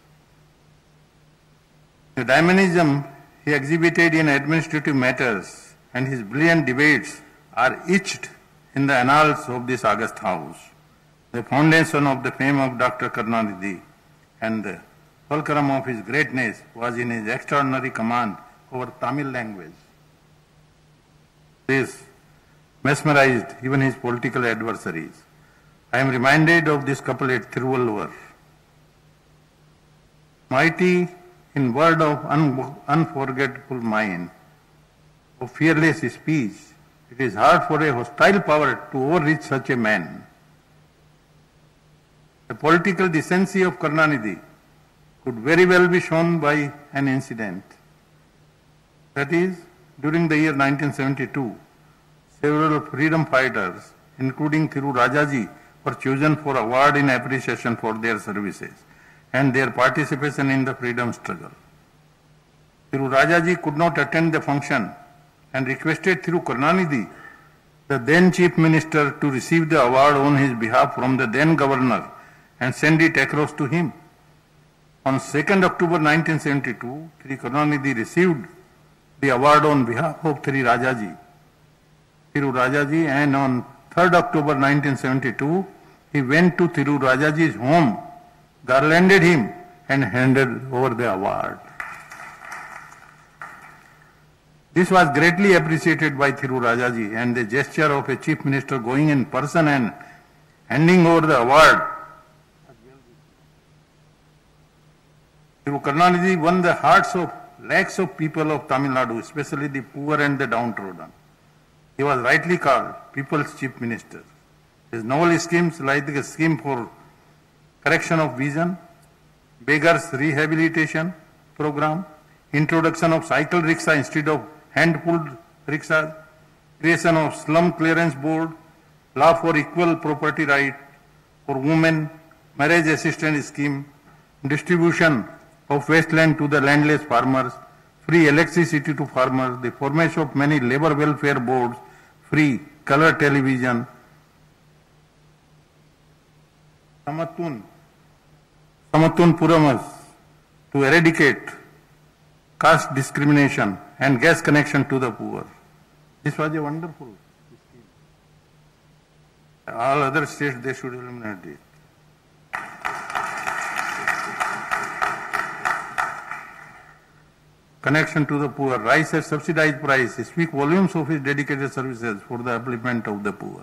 S6: The dynamism he exhibited in administrative matters and his brilliant debates are etched in the annals of this august house. The foundation of the fame of Dr. Karunanidhi and the fulcrum of his greatness was in his extraordinary command over Tamil language. This mesmerized even his political adversaries. I am reminded of this couplet Thiruvalluvar. Mighty in word of unforgettable mind, of fearless speech, it is hard for a hostile power to overreach such a man. The political decency of Karunanidhi could very well be shown by an incident. That is, during the year 1972, several freedom fighters, including Thiru Rajaji, were chosen for award in appreciation for their services and their participation in the freedom struggle. Thiru Rajaji could not attend the function and requested Thiru Karunanidhi, the then Chief Minister, to receive the award on his behalf from the then Governor and send it across to him. On 2nd October 1972, Thiru Karunanidhi received the award on behalf of Thiru Rajaji, and on 3rd October 1972, he went to Thiru Rajaji's home, garlanded him, and handed over the award. This was greatly appreciated by Thiru Rajaji, and the gesture of a chief minister going in person and handing over the award. Thiru Karunanidhi won the hearts of lakhs of people of Tamil Nadu, especially the poor and the downtrodden. He was rightly called People's Chief Minister. His novel schemes like the scheme for correction of vision, beggars rehabilitation program, introduction of cycle rickshaw instead of hand-pulled rickshaws, creation of slum clearance board, law for equal property right for women, marriage assistance scheme, distribution of wasteland to the landless farmers, free electricity to farmers, the formation of many labor welfare boards, free color television, Samatun Puramas to eradicate caste discrimination and gas connection to the poor. This was a wonderful scheme. All other states, they should eliminate it. Connection to the poor, rice at subsidized price, speak volumes of his dedicated services for the upliftment of the poor.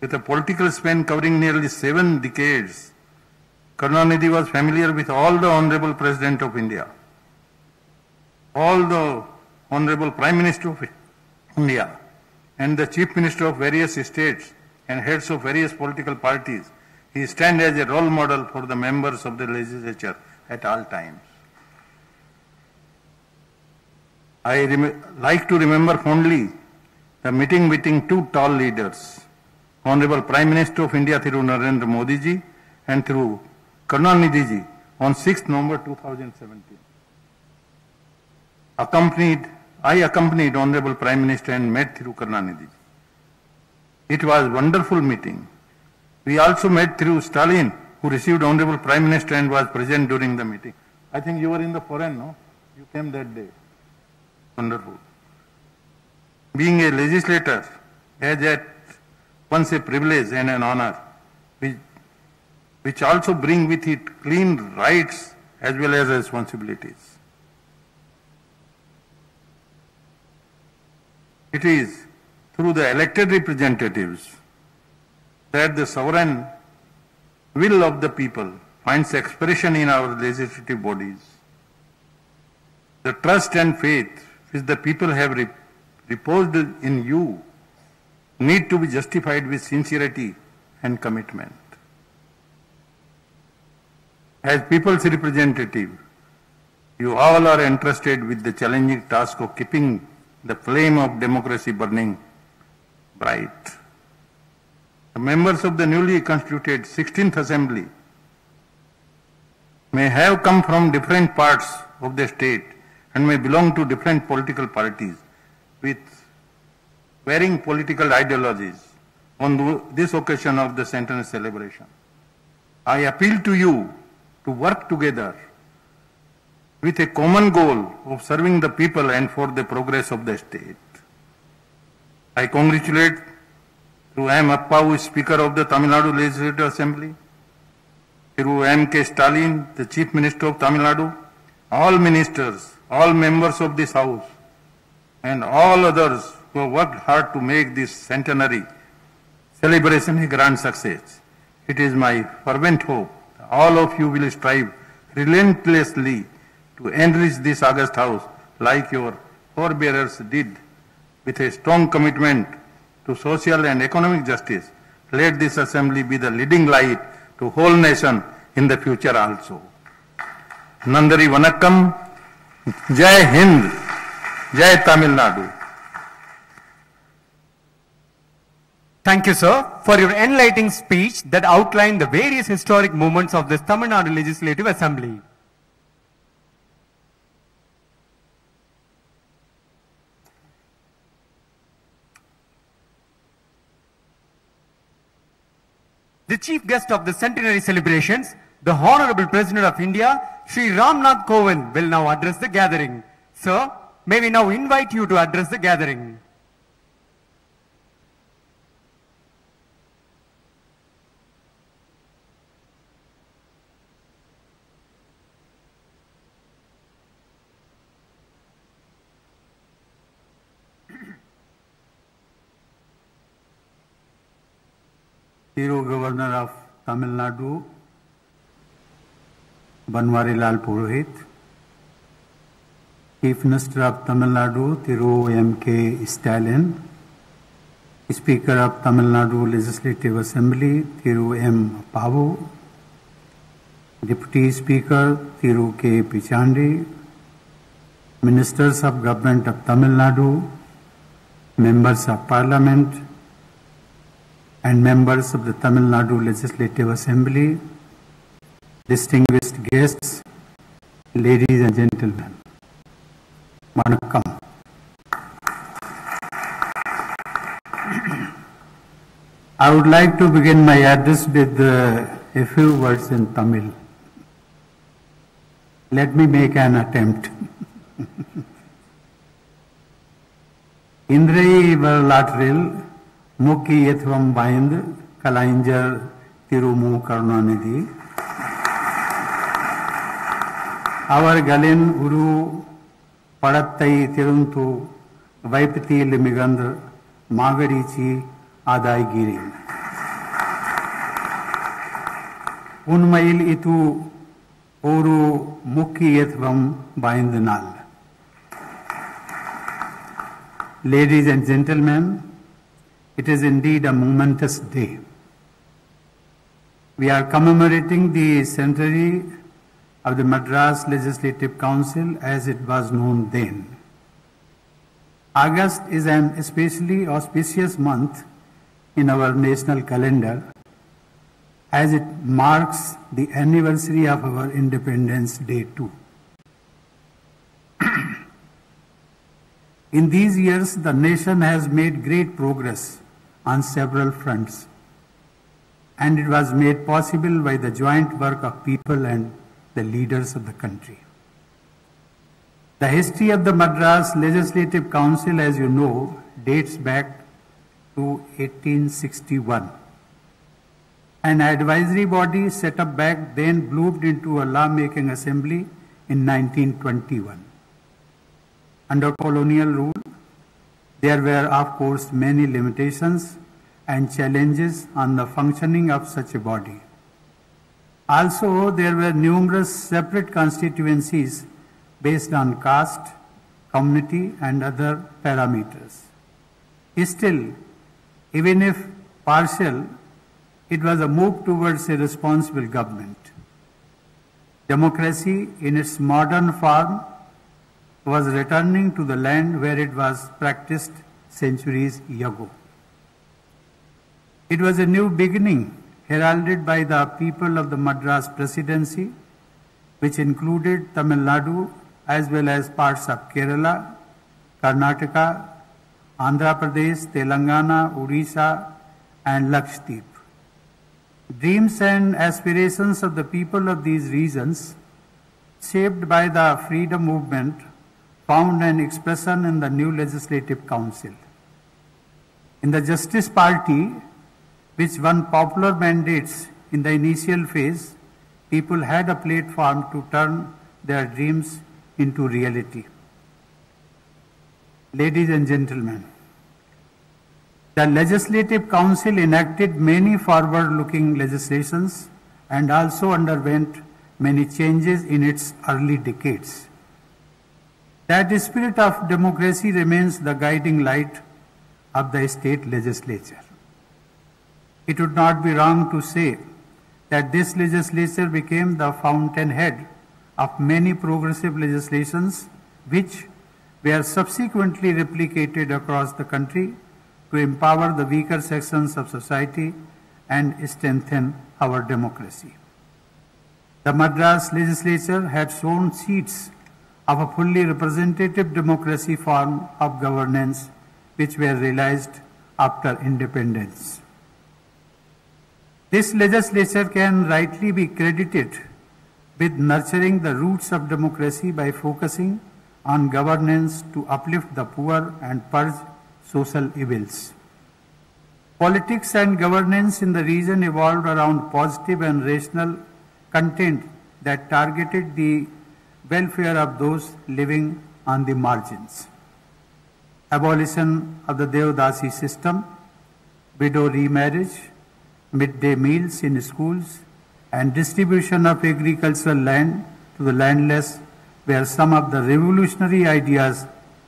S6: With a political span covering nearly 7 decades, Karunanidhi was familiar with all the Honorable President of India, all the Honorable Prime Minister of India, and the Chief Minister of various states and heads of various political parties. He stands as a role model for the members of the legislature at all times. I like to remember fondly the meeting between two tall leaders, Honorable Prime Minister of India Thiru Narendra Modi ji and Thiru Karunanidhi ji on 6th November 2017. I accompanied Honorable Prime Minister and met Thiru Karunanidhi. It was a wonderful meeting. We also met Thiru Stalin, who received Honorable Prime Minister and was present during the meeting. I think you were in the foreign, no? You came that day. Wonderful. Being a legislator has at once a privilege and an honor, which also bring with it clean rights as well as responsibilities. It is through the elected representatives that the sovereign will of the people finds expression in our legislative bodies. The trust and faith which the people have reposed in you need to be justified with sincerity and commitment. As people's representative, you all are entrusted with the challenging task of keeping the flame of democracy burning bright. The members of the newly constituted 16th Assembly may have come from different parts of the state and may belong to different political parties with varying political ideologies on this occasion of the centenary celebration. I appeal to you to work together with a common goal of serving the people and for the progress of the state. I congratulate through M. Appavu, Speaker of the Tamil Nadu Legislative Assembly, through M.K. Stalin, the Chief Minister of Tamil Nadu, all ministers, all members of this House, and all others who have worked hard to make this centenary celebration a grand success. It is my fervent hope that all of you will strive relentlessly to enrich this august House like your forebearers did, with a strong commitment to social and economic justice. Let this assembly be the leading light to whole nation in the future also. Nandari Vanakkam, Jai Hind, Jai Tamil Nadu.
S1: Thank you, sir, for your enlightening speech that outlined the various historic moments of this Tamil Nadu Legislative Assembly. The chief guest of the centenary celebrations, the Honorable President of India, Shri Ramnath Kovind, will now address the gathering. Sir, may we now invite you to address the gathering.
S7: Hero Governor of Tamil Nadu, Banwarilal Purohit, Chief Minister of Tamil Nadu, Thiru M.K. Stalin, Speaker of Tamil Nadu Legislative Assembly, Thiru M. Appavu, Deputy Speaker, Thiru K. Pichandi, Ministers of Government of Tamil Nadu, Members of Parliament, and members of the Tamil Nadu Legislative Assembly, distinguished guests, ladies and gentlemen, Vanakkam. I would like to begin my address with a few words in Tamil. Let me make an attempt. Indrai Varalatril முக்கியத்துவம் வாய்ந்த கலைஞர் திரு மு. கருணாநிதி அவர்களின் ஒரு படத்தை திறந்து வைப்பதில் மிகுந்த மகிழ்ச்சி அடைகிறேன். உண்மையில் இது ஒரு முக்கியத்துவம் வாய்ந்த நாள். Ladies and gentlemen, it is indeed a momentous day. We are commemorating the centenary of the Madras Legislative Council as it was known then. August is an especially auspicious month in our national calendar as it marks the anniversary of our Independence Day too. In these years, the nation has made great progress on several fronts, and it was made possible by the joint work of people and the leaders of the country. The history of the Madras Legislative Council, as you know, dates back to 1861. An advisory body set up back then bloomed into a law-making assembly in 1921. Under colonial rule, there were, of course, many limitations and challenges on the functioning of such a body. Also, there were numerous separate constituencies based on caste, community, and other parameters. Still, even if partial, it was a move towards a responsible government. Democracy in its modern form was returning to the land where it was practiced centuries ago. It was a new beginning heralded by the people of the Madras Presidency, which included Tamil Nadu as well as parts of Kerala, Karnataka, Andhra Pradesh, Telangana, Odisha, and Lakshadweep. Dreams and aspirations of the people of these regions, shaped by the freedom movement, found an expression in the new Legislative Council. In the Justice Party, which won popular mandates in the initial phase, people had a platform to turn their dreams into reality. Ladies and gentlemen, the Legislative Council enacted many forward-looking legislations and also underwent many changes in its early decades. That spirit of democracy remains the guiding light of the state legislature. It would not be wrong to say that this legislature became the fountainhead of many progressive legislations which were subsequently replicated across the country to empower the weaker sections of society and strengthen our democracy. The Madras legislature had sown seeds of a fully representative democracy form of governance which were realized after independence. This legislature can rightly be credited with nurturing the roots of democracy by focusing on governance to uplift the poor and purge social evils. Politics and governance in the region evolved around positive and rational content that targeted the welfare of those living on the margins. Abolition of the Devdasi system, widow remarriage, midday meals in schools, and distribution of agricultural land to the landless were some of the revolutionary ideas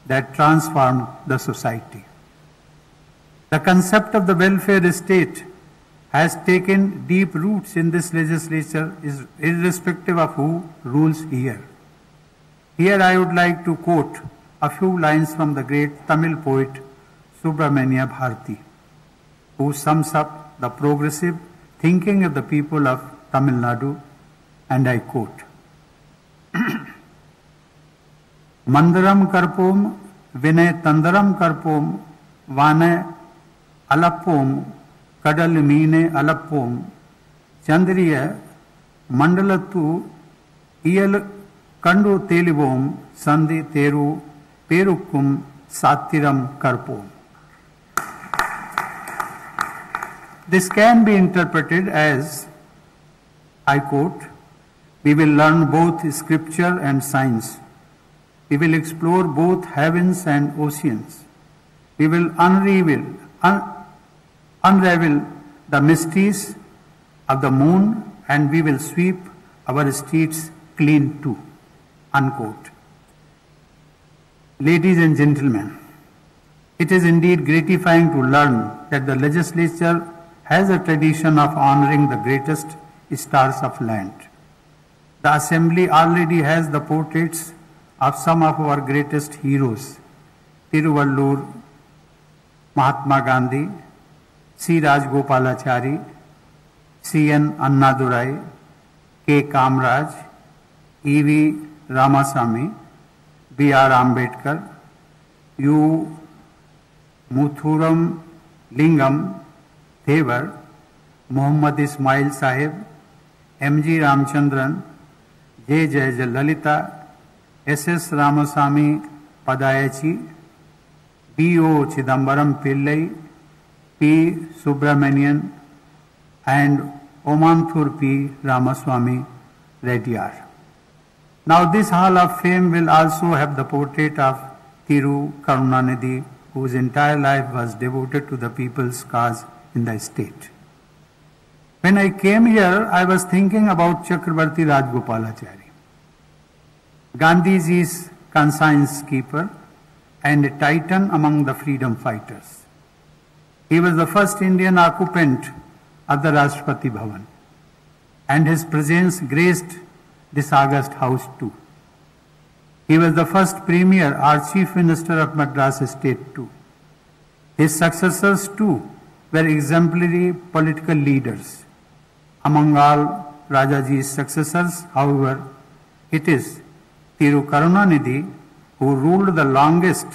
S7: that transformed the society. The concept of the welfare state has taken deep roots in this legislature, irrespective of who rules here. Here I would like to quote a few lines from the great Tamil poet Subramania Bharati, who sums up the progressive thinking of the people of Tamil Nadu, and I quote, Mandaram karpom vinay tandaram karpom vane alappom kadal meene alappom chandriya mandalattu iyal kandu telivom sandhi teru perukkum sattiram karpom. This can be interpreted as, I quote, we will learn both scripture and science. We will explore both heavens and oceans. We will unravel the mysteries of the moon, and we will sweep our streets clean too. Unquote. Ladies and gentlemen, it is indeed gratifying to learn that the legislature has a tradition of honoring the greatest stars of land. The Assembly already has the portraits of some of our greatest heroes, Tiruvallur, Mahatma Gandhi, C. Rajgopalachari, C. N. Annadurai, K. Kamraj, E. V. Ramasamy, B. R. Ambedkar, U. Muthuram Lingam Thevar, Muhammad Ismail Sahib, M.G. Ramchandran, J. Lalita, S.S. Ramasamy Padayachi, B.O. Chidambaram Pillai, P. Subramanian, and Omanthur P. Ramaswamy Reddyar. Now this Hall of Fame will also have the portrait of Thiru Karunanidhi, whose entire life was devoted to the people's cause in the state. When I came here, I was thinking about Chakrabarti Rajgopalachari, Gandhiji's conscience keeper and a titan among the freedom fighters. He was the first Indian occupant of the Rashtrapati Bhavan, and his presence graced this august house too. He was the first Premier or Chief Minister of Madras State too. His successors too were exemplary political leaders. Among all Rajaji's successors, however, it is Thiru Karunanidhi who ruled the longest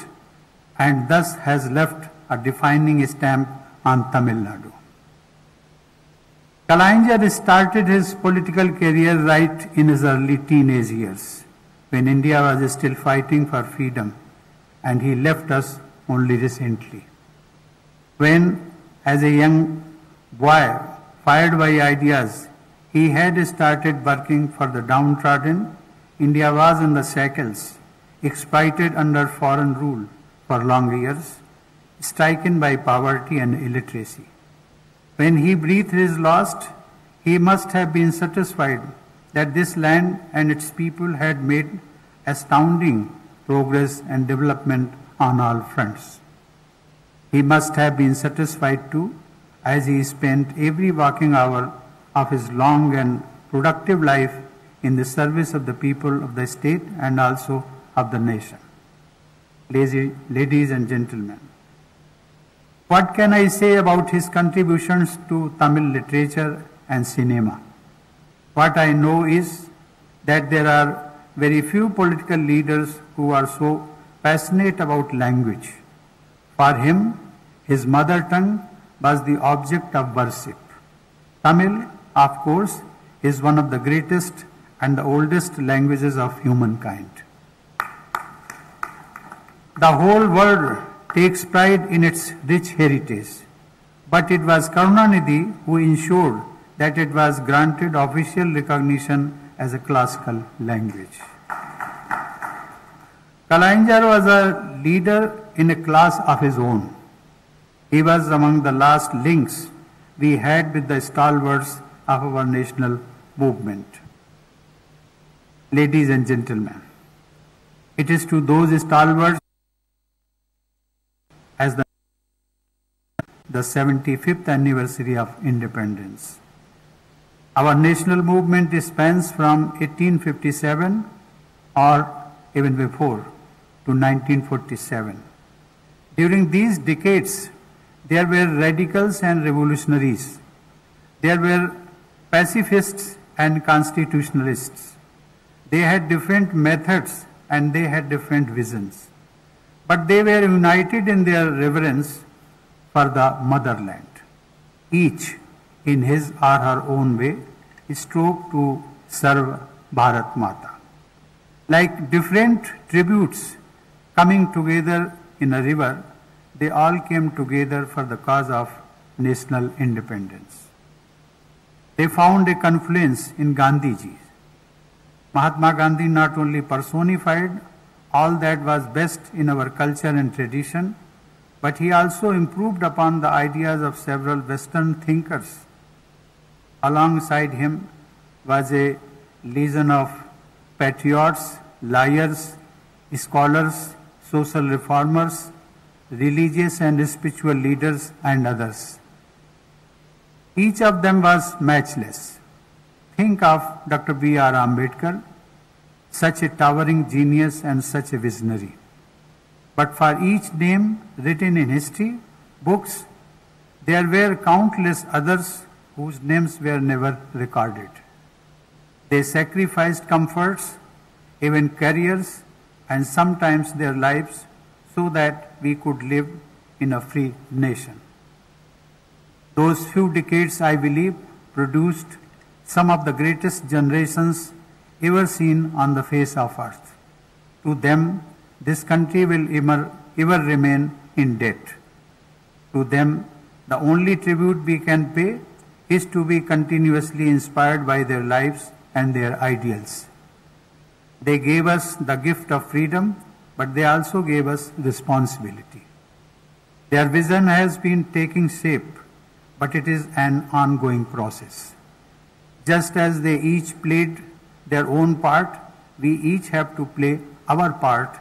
S7: and thus has left a defining stamp on Tamil Nadu. Kalaignar started his political career right in his early teenage years, when India was still fighting for freedom, and he left us only recently. When, as a young boy, fired by ideas, he had started working for the downtrodden, India was in the shackles, exploited under foreign rule for long years, stricken by poverty and illiteracy. When he breathed his last, he must have been satisfied that this land and its people had made astounding progress and development on all fronts. He must have been satisfied too, as he spent every waking hour of his long and productive life in the service of the people of the state and also of the nation. Ladies and gentlemen, what can I say about his contributions to Tamil literature and cinema? What I know is that there are very few political leaders who are so passionate about language. For him, his mother tongue was the object of worship. Tamil, of course, is one of the greatest and the oldest languages of humankind. The whole world takes pride in its rich heritage, but it was Karunanidhi who ensured that it was granted official recognition as a classical language. Kalaignar was a leader in a class of his own. He was among the last links we had with the stalwarts of our national movement. Ladies and gentlemen, it is to those stalwarts as the 75th anniversary of independence. Our national movement spans from 1857 or even before to 1947. During these decades, there were radicals and revolutionaries. There were pacifists and constitutionalists. They had different methods and they had different visions. But they were united in their reverence for the motherland. Each, in his or her own way, strove to serve Bharat Mata. Like different tributes coming together in a river, they all came together for the cause of national independence. They found a confluence in Gandhiji. Mahatma Gandhi not only personified all that was best in our culture and tradition, but he also improved upon the ideas of several Western thinkers. Alongside him was a legion of patriots, liars, scholars, social reformers, religious and spiritual leaders, and others. Each of them was matchless. Think of Dr. B.R. Ambedkar, such a towering genius and such a visionary. But for each name written in history, books, there were countless others whose names were never recorded. They sacrificed comforts, even careers, and sometimes their lives, so that we could live in a free nation. Those few decades, I believe, produced some of the greatest generations ever seen on the face of earth. To them, this country will ever remain in debt. To them, the only tribute we can pay is to be continuously inspired by their lives and their ideals. They gave us the gift of freedom, but they also gave us responsibility. Their vision has been taking shape, but it is an ongoing process. Just as they each played their own part, we each have to play our part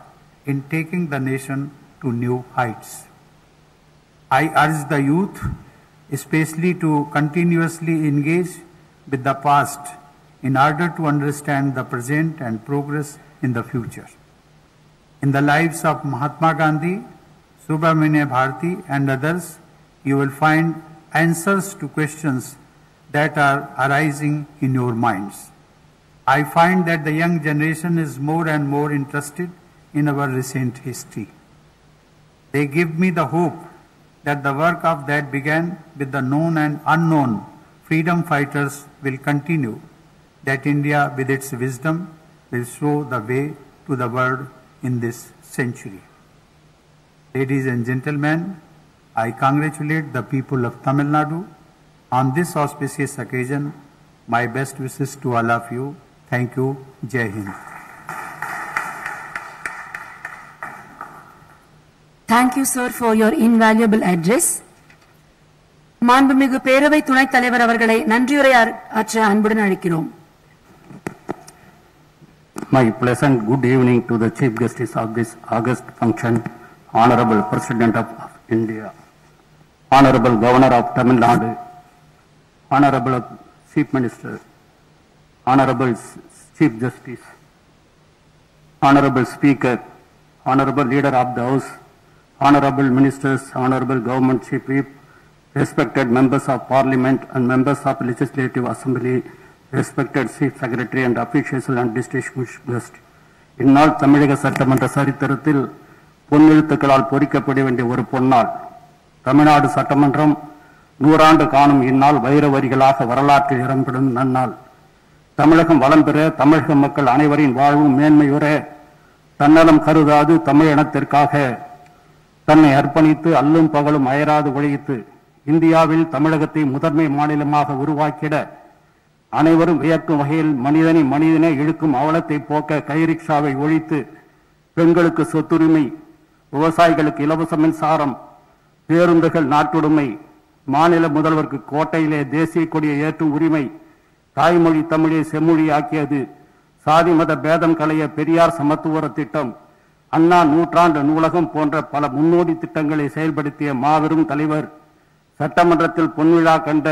S7: in taking the nation to new heights. I urge the youth, especially to continuously engage with the past in order to understand the present and progress in the future. In the lives of Mahatma Gandhi, Subramania Bharati and others, you will find answers to questions that are arising in your minds. I find that the young generation is more and more interested in our recent history. They give me the hope that the work of that began with the known and unknown freedom fighters will continue, that India with its wisdom will show the way to the world in this century. Ladies and gentlemen, I congratulate the people of Tamil Nadu on this auspicious occasion. My best wishes to all of you. Thank you. Jai Hind.
S2: Thank you, sir, for your invaluable address. மாண்புமிகு பேரவை துணைத் தலைவர் அவர்களை நன்றியுரை ஆற்ற அன்புடன் அழைக்கிறோம்.
S8: My pleasant good evening to the Chief Justice of this August function, Honorable President of India, Honorable Governor of Tamil Nadu, Honorable Chief Minister, Honorable Chief Justice, Honorable Speaker, Honorable Leader of the House, Honorable Ministers, Honorable Government Chief Whip, respected Members of Parliament and Members of Legislative Assembly, respected Chief Secretary and officials and distinguished guests. இந்நாள் தமிழக சட்டமன்ற சரித்திரத்தில் பொன்னெழுத்துக்களால் பொறிக்கப்பட வேண்டிய ஒரு பொன்னாள். தமிழ்நாடு சட்டமன்றம் 100 ஆண்டு காணும் இந்நாள் வைர வரிகளாக வரலாற்றில் இடம்பெறும் நன்னாள். தமிழகம் வளம் பெற, தமிழக மக்கள் அனைவரின் வாழ்வும் மேன்மையுற, தன்னலம் கருதாது தமிழ் இனத்திற்காக தன்னை அர்ப்பணித்து அல்லும் பகலும் அயராது உழைத்து இந்தியாவில் தமிழகத்தை முதன்மை மாநிலமாக உருவாக்கிட அனைவரும் வியக்கும் வகையில் மனிதனை இழுக்கும் அவலத்தை போக்க கைரிக்ஷாவை ஒழித்து பெண்களுக்கு சொத்துரிமை, விவசாயிகளுக்கு இலவச மின்சாரம், பேருந்துகள் நாட்டுடைமை, மாநில முதல்வருக்கு கோட்டையிலே தேசிய கொடியை ஏற்றும் உரிமை, தாய்மொழி தமிழை செம்மொழி ஆக்கியது, சாதி மத பேதம் களைய பெரியார் சமத்துவர திட்டம், அண்ணா நூற்றாண்டு நூலகம் போன்ற பல முன்னோடி திட்டங்களை செயல்படுத்திய மாபெரும் தலைவர், சட்டமன்றத்தில் பொன்விழா கண்ட,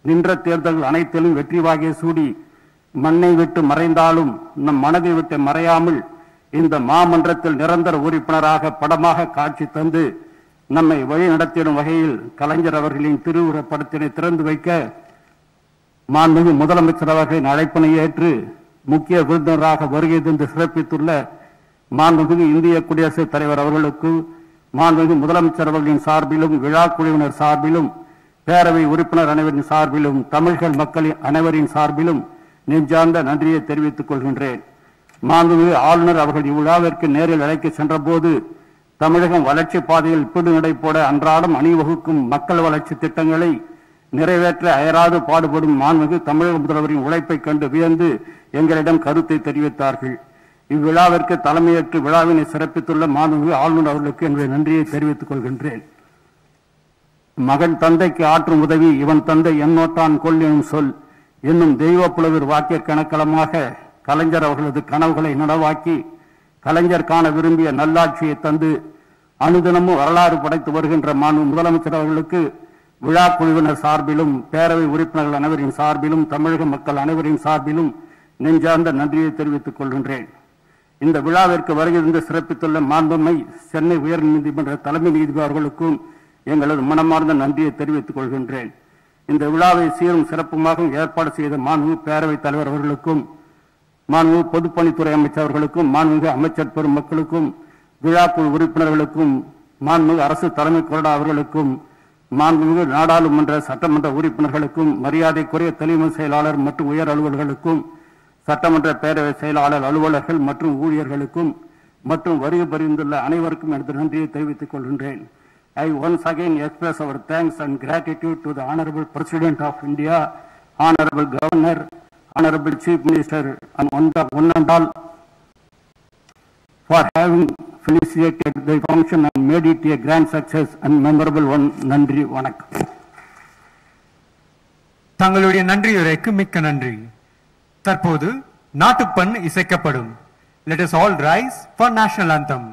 S8: நின்ற தேர்தல்கள் அனைத்திலும் வெற்றி வாகை சூடி மண்ணை விட்டு மறைந்தாலும் நம் மனதை விட்டு மறையாமல் இந்த மாமன்றத்தில் நிரந்தர உறுப்பினராக படமாக காட்சி தந்து நம்மை வழி நடத்திடும் வகையில் கலைஞர் அவர்களின் திருவுருவப்படத்தினை திறந்து வைக்க மாண்புமிகு முதலமைச்சர் அவர்களின் அழைப்பினை ஏற்று முக்கிய விருந்தினராக வருகை தந்து சிறப்பித்துள்ள மாண்புமிகு இந்திய குடியரசுத் தலைவர் அவர்களுக்கு மாண்புமிகு முதலமைச்சர் அவர்களின் சார்பிலும் விழா குழுவினர் சார்பிலும் பேரவை உறுப்பினர் அனைவரின் சார்பிலும் தமிழ்கள் மக்களின் அனைவரின் சார்பிலும் நெஞ்சார்ந்த நன்றியை தெரிவித்துக் கொள்கின்றேன். மாண்புமிகு ஆளுநர் அவர்கள் இவ்விழாவிற்கு நேரில் அழைக்க சென்ற போது தமிழகம் வளர்ச்சி பாதையில் பிடு நடை போட அன்றாடம் அணிவகுக்கும் மக்கள் வளர்ச்சி திட்டங்களை நிறைவேற்ற அயராது பாடுபடும் மாண்புமிகு தமிழக முதல்வரின் உழைப்பை கண்டு வியந்து எங்களிடம் கருத்தை தெரிவித்தார்கள். இவ்விழாவிற்கு தலைமையேற்று விழாவினை சிறப்பித்துள்ள மாண்புமிகு ஆளுநர் அவர்களுக்கு என்னுடைய நன்றியை தெரிவித்துக் கொள்கின்றேன். மகன் தந்தைக்கு ஆற்றும் உதவி இவன் தந்தை என்னோட்டான் கொள் எனும் சொல் என்னும் தெய்வ புலவர் வாக்கிய கணக்கலமாக கலைஞர் அவர்களது கனவுகளை நனவாக்கி கலைஞர் காண விரும்பிய நல்லாட்சியை தந்து அனுதினமும் வரலாறு படைத்து வருகின்ற மாண்பு முதலமைச்சர் அவர்களுக்கு விழா குழுவினர் சார்பிலும் பேரவை உறுப்பினர்கள் அனைவரின் சார்பிலும் தமிழக மக்கள் அனைவரின் சார்பிலும் நெஞ்சார்ந்த நன்றியை தெரிவித்துக் கொள்கின்றேன். இந்த விழாவிற்கு வருகின்ற சிறப்பித்துள்ள மாண்புமை சென்னை உயர்நீதிமன்ற தலைமை நீதிபதி அவர்களுக்கும் எங்களது மனமார்ந்த நன்றியை தெரிவித்துக் கொள்கின்றேன். இந்த விழாவை சீரும் சிறப்புமாக ஏற்பாடு செய்த மாண்புமிகு பேரவைத் தலைவர் அவர்களுக்கும், மாண்புமிகு பொதுப்பணித்துறை அமைச்சர் அவர்களுக்கும், மாண்புமிகு அமைச்சர் பெருமக்களுக்கும், விழாக்குழு உறுப்பினர்களுக்கும் மாண்புமிகு அரசு தலைமை கொறடா அவர்களுக்கும் மாண்புமிகு நாடாளுமன்ற சட்டமன்ற உறுப்பினர்களுக்கும் மரியாதைக்குரிய தலைமை செயலாளர் மற்றும் உயர் அலுவலர்களுக்கும் சட்டமன்ற பேரவை செயலாளர் அலுவலர்கள் மற்றும் ஊழியர்களுக்கும் மற்றும் வருகை புரிந்துள்ள அனைவருக்கும் எனது நன்றியை தெரிவித்துக் கொள்கின்றேன். I once again express our thanks and gratitude to the Honorable President of India, Honorable Governor, Honorable Chief Minister and one and all for having facilitated the function and made it a grand success and memorable one. நன்றி வணக்கம்.
S1: தங்களுடைய நன்றியுரைக்கு மிக்க நன்றி. தற்போது நாட்டுப்பண் இசைக்கப்படும். Let us all rise for national anthem.